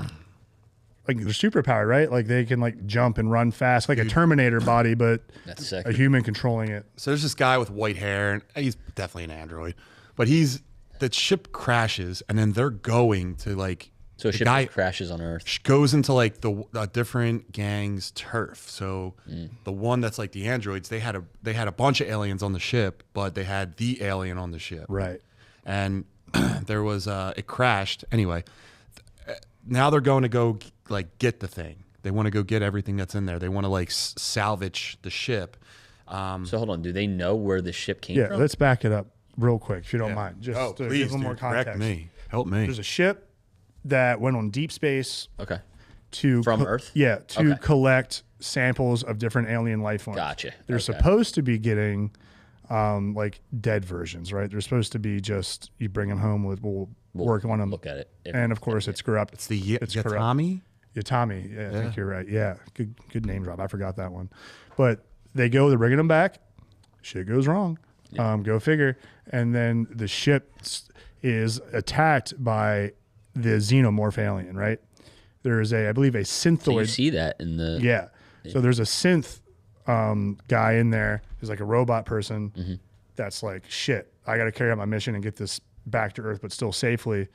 they're superpowered, right? Like they can like jump and run fast, like a Terminator body, but That's sick. a human controlling it. So there's this guy with white hair, and he's definitely an android, but the ship crashes, and then they're going to like. So a the ship guy crashes on Earth. goes into like the different gangs' turf. So the one that's like the androids, they had a bunch of aliens on the ship, but they had the alien on the ship. Right. And there was it crashed anyway. Now they're going to go like get the thing. They want to go get everything that's in there. They want to like salvage the ship. So hold on, do they know where the ship came Yeah, from? let's back it up real quick, if you don't mind. Just to please, give them more dude, correct context. me. Help me. There's a ship that went on deep space Okay. from Earth? Yeah, to Okay. collect samples of different alien life forms. Gotcha. They're Okay. supposed to be getting like dead versions, right? They're supposed to be just you bring them home we'll work on them. Look at it. And of course, it's corrupt. It's the It's corrupt. Yatami. Yatami. Yeah, I think you're right. Yeah, good name drop. I forgot that one. But they're bringing them back. Shit goes wrong. Go figure. And then the ship is attacked by the xenomorph alien, right? There is I believe a synthoid. So you see that in the Yeah. So there's a synth guy in there who's like a robot person that's like, shit, I got to carry out my mission and get this back to Earth, but still safely.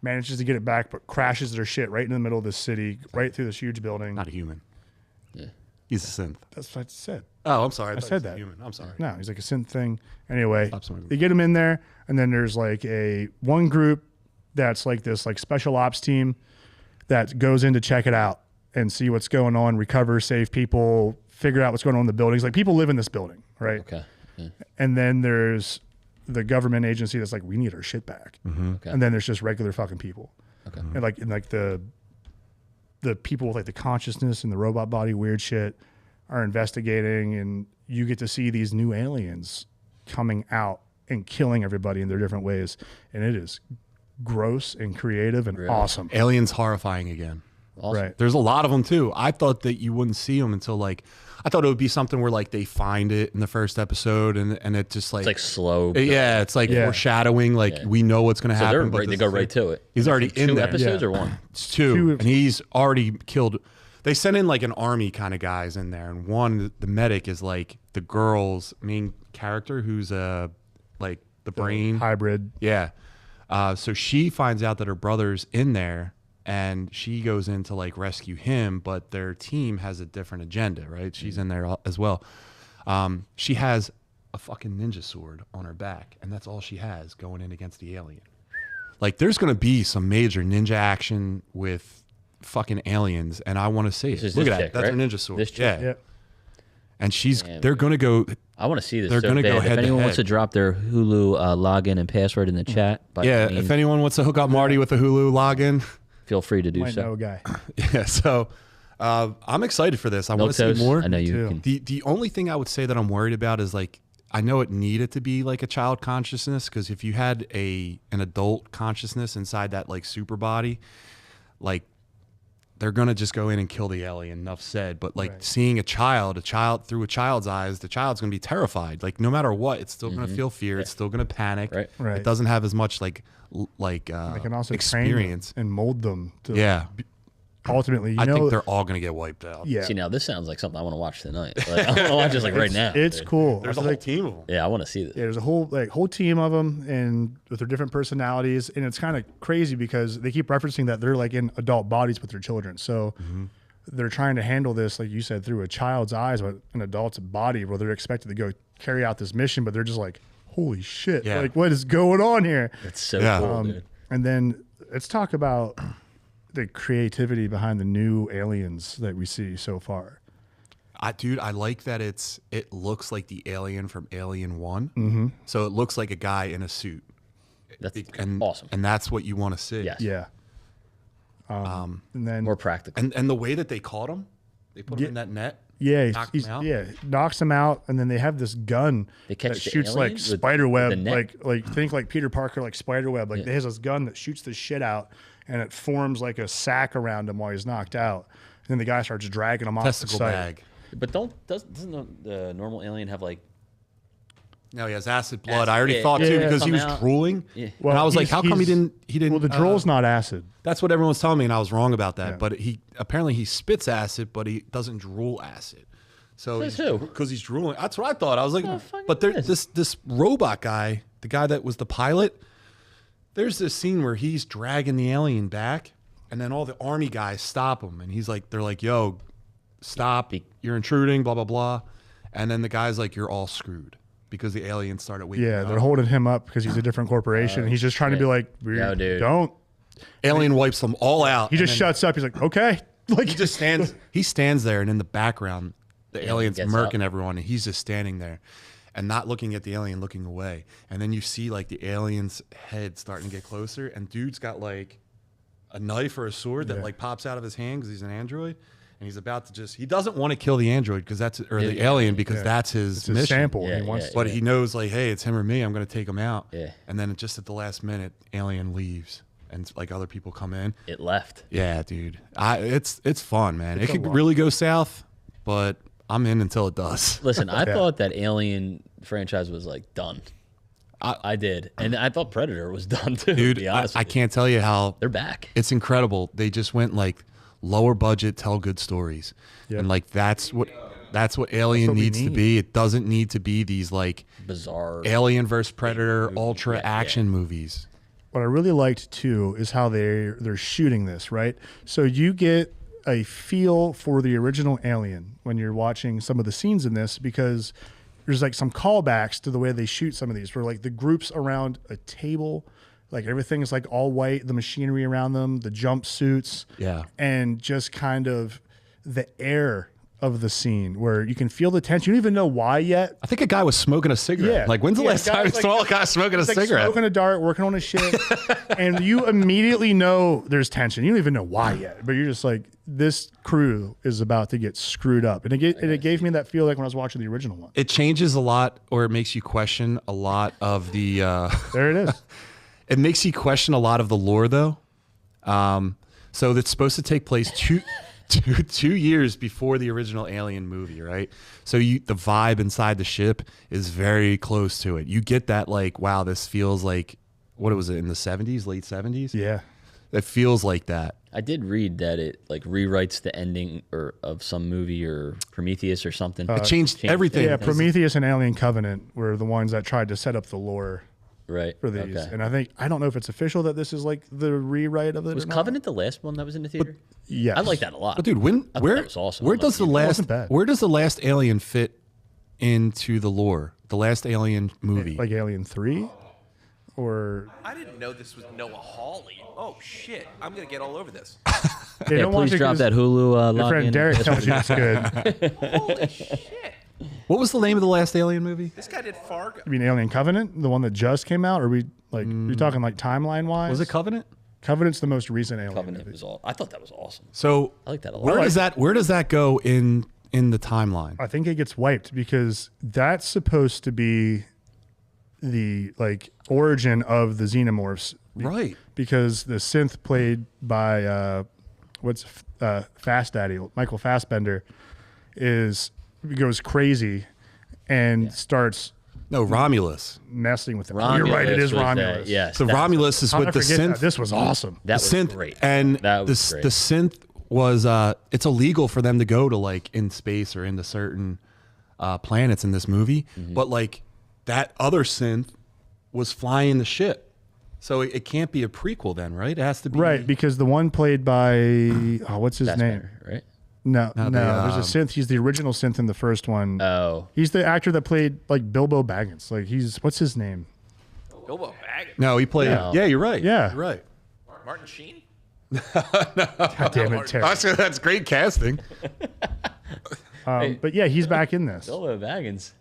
Manages to get it back, but crashes their shit right in the middle of the city, right through this huge building. Not a human. Yeah. He's a synth. That's what I said. Oh, I'm sorry. I thought said he was a that. Human. I'm sorry. No, he's like a synth thing. Anyway, Stop smoking. they get him in there, and then there's like one group that's like this like special ops team that goes in to check it out and see what's going on, recover, save people, figure out what's going on in the buildings. Like people live in this building, right? Okay. Yeah. And then there's the government agency that's like, we need our shit back. Okay. And then there's just regular fucking people. Okay. And like the people with like the consciousness and the robot body weird shit are investigating, and you get to see these new aliens coming out and killing everybody in their different ways. And it is gross and creative and awesome. Aliens horrifying again. Awesome. Right. There's a lot of them too. I thought that you wouldn't see them until like, I thought it would be something where like they find it in the first episode and it just like, It's like slow. yeah, it's like foreshadowing. Like we know what's going to So happen. they're but right, they this go is right like- to it. He's already in Two there. episodes Yeah. or one? It's two, Two. and he's already killed. They sent in like an army kind of guys in there, and one, the medic, is like the girl's main character, who's like the brain Hybrid. Yeah. So she finds out that her brother's in there, and she goes in to like rescue him, but their team has a different agenda, right? She's in there as well. She has a fucking ninja sword on her back, and that's all she has going in against the alien. Like, there's going to be some major ninja action with fucking aliens, and I want to see it. This is Look this at that. chick, That's right? her ninja sword. This chick? Yeah. Yeah. And Damn, they're going to go. I want to see this. They're so gonna go bad. head If to anyone wants to head. drop their Hulu login and password in the chat, by Yeah. all means, If anyone wants to hook up Marty with a Hulu login, feel free to do Might know so. a guy. yeah. So I'm excited for this. I want to Milquetoast, see more. I know you too. can. The only thing I would say that I'm worried about is like, I know it needed to be like a child consciousness, because if you had an adult consciousness inside that like super body, like they're gonna just go in and kill the alien. Enough said. But like seeing a child through a child's eyes, the child's gonna be terrified. Like no matter what, it's still gonna feel fear. It's still gonna panic. Right. Right. It doesn't have as much like I can also experience. train them and mold them to Yeah. ultimately, I think they're all gonna get wiped out. yeah. See, now this sounds like something I want to watch tonight. Like, I want to watch this like right now. It's dude. cool. There's I a feel whole like team of them. Yeah, I want to see this. Yeah, there's a whole team of them, and with their different personalities, and it's kind of crazy because they keep referencing that they're like in adult bodies with their children. So they're trying to handle this, like you said, through a child's eyes, but an adult's body, where they're expected to go carry out this mission, but they're just like, holy shit, Yeah. like what is going on here? It's so Yeah. cool, dude. And then let's talk about the creativity behind the new aliens that we see so far. Dude, I like that it looks like the alien from Alien 1. So it looks like a guy in a suit. That's And, awesome. And that's what you want to see. Yes. Yeah. And then More practical. And the way that they caught him, they put him in that net. Yeah, Knocked him out? yeah, knocks him out, and then they have this gun They catch that the shoots like alien with spider web, the net? like think like Peter Parker, like spider web. Like Yeah. he has this gun that shoots the shit out, and it forms like a sack around him while he's knocked out. And then the guy starts dragging him off the Testicle site. bag. But doesn't the normal alien have like? No, he has acid blood. Acid, I already yeah. thought too Yeah. because he Come was out. drooling. Yeah. And I was like, how come he didn't? Well, the drool's not acid. That's what everyone was telling me, and I was wrong about that. Yeah. But he apparently he spits acid, but he doesn't drool acid. So Says who? Because he's drooling. That's what I thought. I was like, Oh, fucking but there, is. this robot guy, the guy that was the pilot, there's this scene where he's dragging the alien back, and then all the army guys stop him, and he's like, they're like, yo, stop, you're intruding, blah blah blah, and then the guy's like, you're all screwed because the aliens started waking Yeah, up. they're holding him up because he's a different corporation. He's just trying to be like, Yo, dude. don't. Alien wipes them all out. He just and then shuts up. He's like, okay. Like He just stands. He stands there, and in the background, the alien's gets murking up. everyone, and he's just standing there, and not looking at the alien, looking away. And then you see like the alien's head starting to get closer, and dude's got like a knife or a sword that like pops out of his hand because he's an android, and he's about to just. He doesn't want to kill the android because that's or the alien because that's his it's his mission. sample. Yeah, he wants yeah, But he knows like, hey, it's him or me. I'm going to take him out. Yeah. And then just at the last minute, alien leaves, and like other people come in. It left. Yeah, dude. It's fun, man. It could really go south, but I'm in until it does. Listen, I thought that Alien franchise was like done. I did, and I thought Predator was done too. Dude, to be honest I with you. can't tell you how They're back. it's incredible. They just went like lower budget, tell good stories. Yep. And like that's what Alien what we needs to need. be. It doesn't need to be these like Bizarre. Alien versus Predator ultra Yeah, yeah. action movies. What I really liked too is how they're shooting this, right? So you get a feel for the original Alien when you're watching some of the scenes in this because there's like some callbacks to the way they shoot some of these where like the groups around a table, like everything is like all white, the machinery around them, the jumpsuits, Yeah. and just kind of the air of the scene where you can feel the tension. You don't even know why yet. I think a guy was smoking a cigarette. Yeah. Like when's the Yeah, last time you guys, saw like- a guy smoking a It's like cigarette? smoking a dart, working on a shit, and you immediately know there's tension. You don't even know why yet, but you're just like, this crew is about to get screwed up. And it gave me that feel like when I was watching the original one. It changes a lot, or it makes you question a lot of the. There it is. It makes you question a lot of the lore, though. So it's supposed to take place two years before the original Alien movie, right? So the vibe inside the ship is very close to it. You get that like, wow, this feels like what was it in the 70s, late 70s? Yeah. It feels like that. I did read that it like rewrites the ending or of some movie or Prometheus or something. It changed everything. Yeah, Prometheus and Alien Covenant were the ones that tried to set up the lore Right. for these. Okay. And I don't know if it's official that this is like the rewrite of it. Was or not. Covenant the last one that was in the theater? Yes. I like that a lot. But dude, I thought where that was awesome. where I does the loved it. last wasn't bad. where does the last Alien fit into the lore? The last Alien movie. Like Alien 3? Or I didn't know this was Noah Hawley. Oh shit! I'm gonna get all over this. they Yeah, don't want please to drop 'cause that Hulu Your friend login. Derek tells you it's good. Holy shit! What was the name of the last Alien movie? This guy did Fargo. You mean Alien Covenant, the one that just came out? Or we like we talking like timeline wise? Was it Covenant? Covenant's the most recent Alien Covenant movie. was all. I thought that was awesome. So I like that a lot. where does that go in the timeline? I think it gets wiped because that's supposed to be the like origin of the xenomorphs. Right. Because the synth played by Fast Daddy, Michael Fassbender, goes crazy and starts No, Romulus. messing with it. Romulus You're right, it is was Romulus. yes. So that- Romulus is How with did I the forget that? synth. This was awesome. That was synth great. and That was great. the synth was it's illegal for them to go to like in space or into certain planets in this movie, Mm-hmm. but like that other synth was flying the ship. So it can't be a prequel then, right? It has to be Right, because the one played by what's his That's name? better, right? No, No, there's the, a synth. He's the original synth in the first one. Oh, He's the actor that played like Bilbo Baggins. Like what's his name? Bilbo Baggins. No, he played. No. Yeah, you're right. Yeah. You're right. Martin Sheen. God damn it, Terry. That's great casting. But yeah, he's back in this. Bilbo Baggins.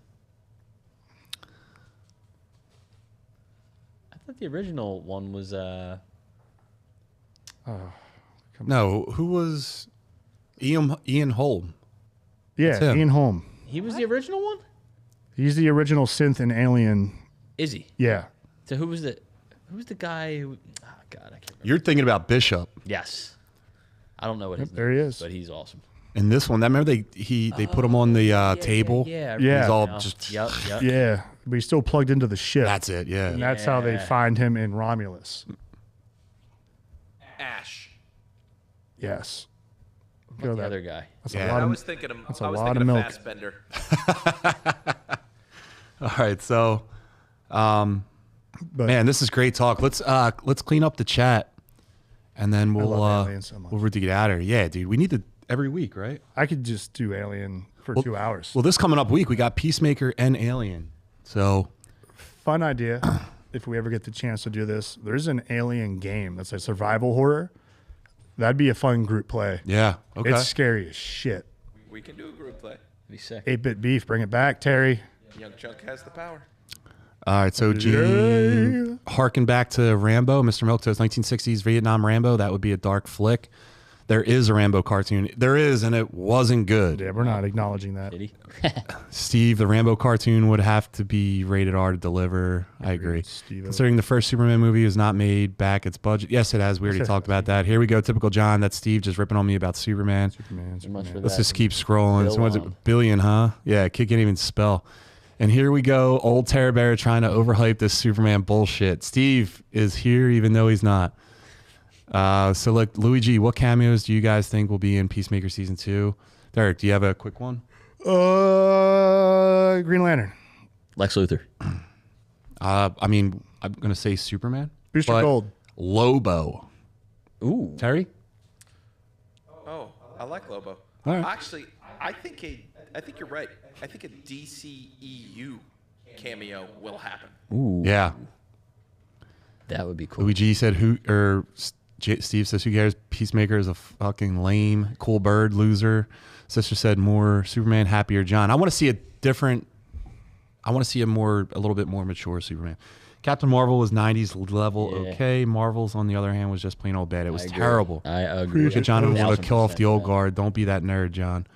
I thought the original one was No, who was Ian Holm? Yeah, That's him. Ian Holm. He was the original one? He's the original synth in Alien. Is he? Yeah. So who was the guy who... Oh, God, I can't remember. You're thinking about Bishop. Yes. I don't know what his name there he is. but he's awesome. In this one, remember they put him on the table? Yeah. Yeah. He's all Yep. just... Yep. Yeah. But he's still plugged into the ship. That's it, yeah. And that's how they find him in Romulus. Ash. Yes. What about the other guy? That's Yeah. a lot I of, was thinking of that's a I was lot thinking of of milk. Fassbender. All right, so... But Man, this is great talk. Let's clean up the chat, and then we'll love Alien so much. we'll read to get out of here. Yeah, dude, we need to every week, right? I could just do Alien for 2 hours. Well, this coming up week, we got Peacemaker and Alien. So Fun idea. If we ever get the chance to do this, there's an Alien game that's a survival horror. That'd be a fun group play. yeah, okay. It's scary as shit. We can do a group play. Be sick. 8-bit beef, bring it back, Terry. Young Chunk has the power. All right, so Gene, harken back to Rambo, Mr. Milktoast, 1960s Vietnam Rambo. That would be a dark flick. There is a Rambo cartoon. There is, and it wasn't good. Yeah, we're not acknowledging that. Did he? Steve, the Rambo cartoon would have to be rated R to deliver. I agree. Steve-o. Considering the first Superman movie was not made back its budget. Yes, it has. We already talked about that. Here we go. Typical John. That's Steve just ripping on me about Superman. Superman, So much for Let's that. just keep scrolling. Bill So what's on. it? Billion, huh? Yeah, kid can't even spell. And here we go. Old Terror Bear trying to overhype this Superman bullshit. Steve is here even though he's not. So look, Louis G, what cameos do you guys think will be in Peacemaker Season 2? Derek, do you have a quick one? Green Lantern. Lex Luthor. I mean, I'm going to say Superman. Booster but Gold. Lobo. Ooh. Terry? Oh, I like Lobo. All right. Actually, I think you're right. I think a DCEU cameo will happen. Ooh. Yeah. That would be cool. Louis G said Steve says, who cares? Peacemaker is a fucking lame, cool bird, loser. Sister said more Superman, happier John. I want to see a little bit more mature Superman. Captain Marvel was 90s level, Yeah. okay. Marvel's, on the other hand, was just plain old bad. It was I agree. terrible. I agree. Look at John who want to kill off the old 1000%. guard. Don't be that nerd, John.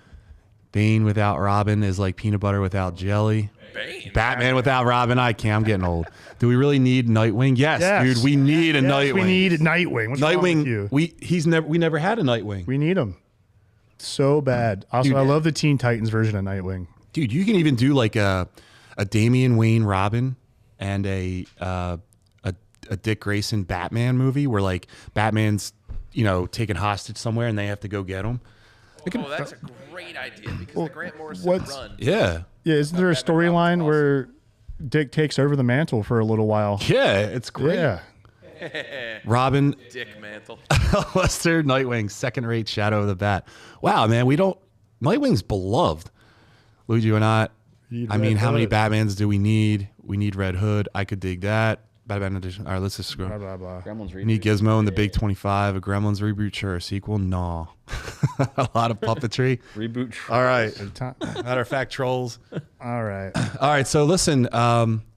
Bane without Robin is like peanut butter without jelly. Bane. Batman without Robin, I can't. I'm getting old. Do we really need Nightwing? Yes, Yes. dude. We need a Yes, Nightwing. we need Nightwing. What's wrong with you? Nightwing. We never had a Nightwing. We need him so bad. Also, Dude, I love the Teen Titans version of Nightwing. Dude, you can even do like a Damian Wayne Robin and a Dick Grayson Batman movie where like Batman's taken hostage somewhere and they have to go get him. Oh, that's a great idea because the Grant Morrison what's- run. Yeah. Yeah, isn't there a Batman Robin's storyline awesome. where Dick takes over the mantle for a little while? Yeah, it's great. Yeah. Robin, Dick Mantle. Lester, Nightwing, second-rate Shadow of the Bat. Wow, man, Nightwing's beloved. Luigi and I Need mean, Red how many Hood. Batmans do we need? We need Red Hood. I could dig that. Batman edition. All right, let's just scroll. Blah, blah, blah. Gremlins We need reboot. Gizmo in the Big 25, a Gremlins reboot, sure, a sequel, no. A lot of puppetry. Reboot. All right. Time- Matter of fact, trolls. All right. All right, so listen,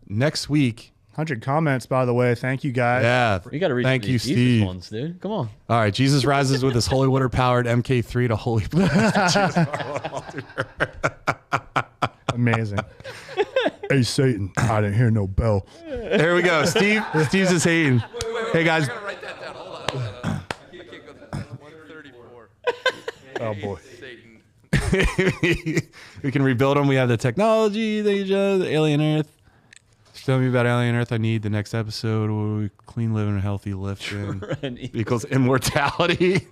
next week, 100 comments, by the way. Thank you, guys. yeah. We got to read Thank these you, Jesus Steve. ones, dude. Come on. All right, Jesus rises with his holy water powered MK3 to holy. Amazing. Hey, Satan. I didn't hear no bell. There we go. Steve's just hating. Hey, guys. I gotta write that down. Hold on. I can't go that 134. Oh, boy. Satan. We can rebuild them. We have the technology, the alien Earth. Just tell me about alien Earth. I need the next episode. Clean living, healthy lifting equals immortality.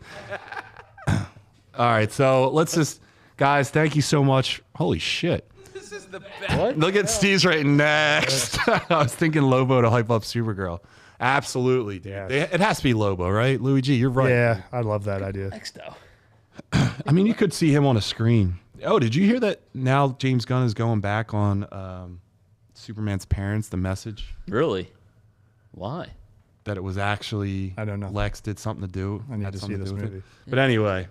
All right, so let's just, guys, thank you so much. Holy shit. This is the best. What? Look at Steve's right next. I was thinking Lobo to hype up Supergirl. Absolutely, dude. Yeah. It has to be Lobo, right? Louis G, you're right. Yeah, I love that idea. Next, though. I mean, you could see him on a screen. Oh, did you hear that now James Gunn is going back on Superman's parents, the message? Really? Why? That it was actually I don't know. Lex did something to do. I need had to see something this do with it. movie. But anyway,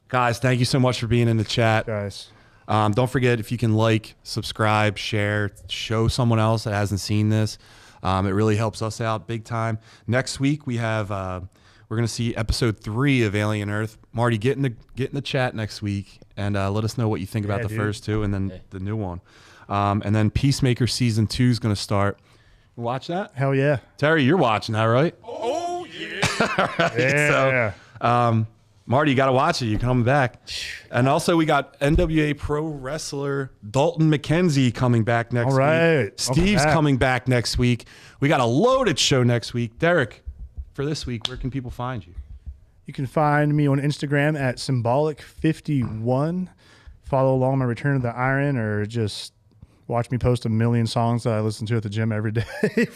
guys, thank you so much for being in the chat. Guys. Don't forget, if you can like, subscribe, share, show someone else that hasn't seen this. It really helps us out big time. Next week we have we're going to see episode 3 of Alien Earth. Marty, get in the chat next week and let us know what you think about the first 2 and then the new one. And then Peacemaker season 2 is going to start. Watch that? Hell yeah. Terry, you're watching that, right? Oh, yeah. Right, Yeah. So, Marty, you got to watch it. You're coming back. And also, we got NWA pro wrestler Dalton McKenzie coming back next All right. week. Steve's coming back next week. We got a loaded show next week. Derek, for this week, where can people find you? You can find me on Instagram at symbolic51. Follow along my return to the iron, or just watch me post a million songs that I listen to at the gym every day.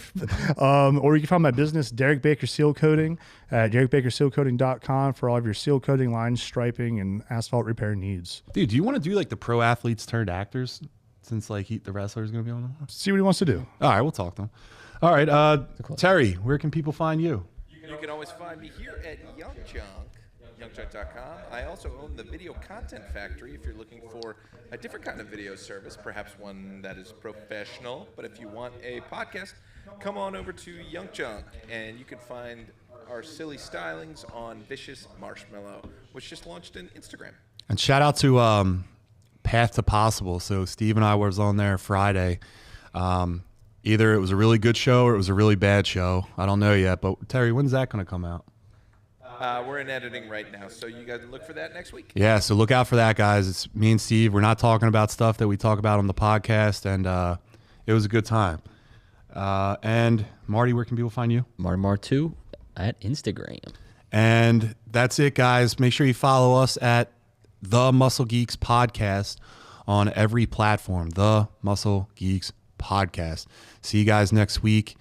Or you can find my business, Derek Baker Seal Coating, at derekbakersealcoating.com for all of your seal coating, line striping, and asphalt repair needs. Dude, do you want to do like the pro athletes turned actors, since like the wrestler is going to be on them? See what he wants to do. All right, we'll talk to him. All right, Terry, where can people find you? You can always find me here at Young Junk, youngjunk.com. I also own the Video Content Factory if you're looking for a different kind of video service, perhaps one that is professional. But if you want a podcast, come on over to Young Junk, and you can find our silly stylings on Vicious Marshmallow, which just launched in Instagram. And shout out to Path to Possible. So Steve and I was on there Friday. Either it was a really good show or it was a really bad show. I don't know yet. But Terry, when's that going to come out? We're in editing right now, so you guys look for that next week. Yeah, so look out for that, guys. It's me and Steve. We're not talking about stuff that we talk about on the podcast, and it was a good time. And Marty, where can people find you? Marmar2 at Instagram. And that's it, guys. Make sure you follow us at The Muscle Geeks Podcast on every platform. The Muscle Geeks Podcast. See you guys next week.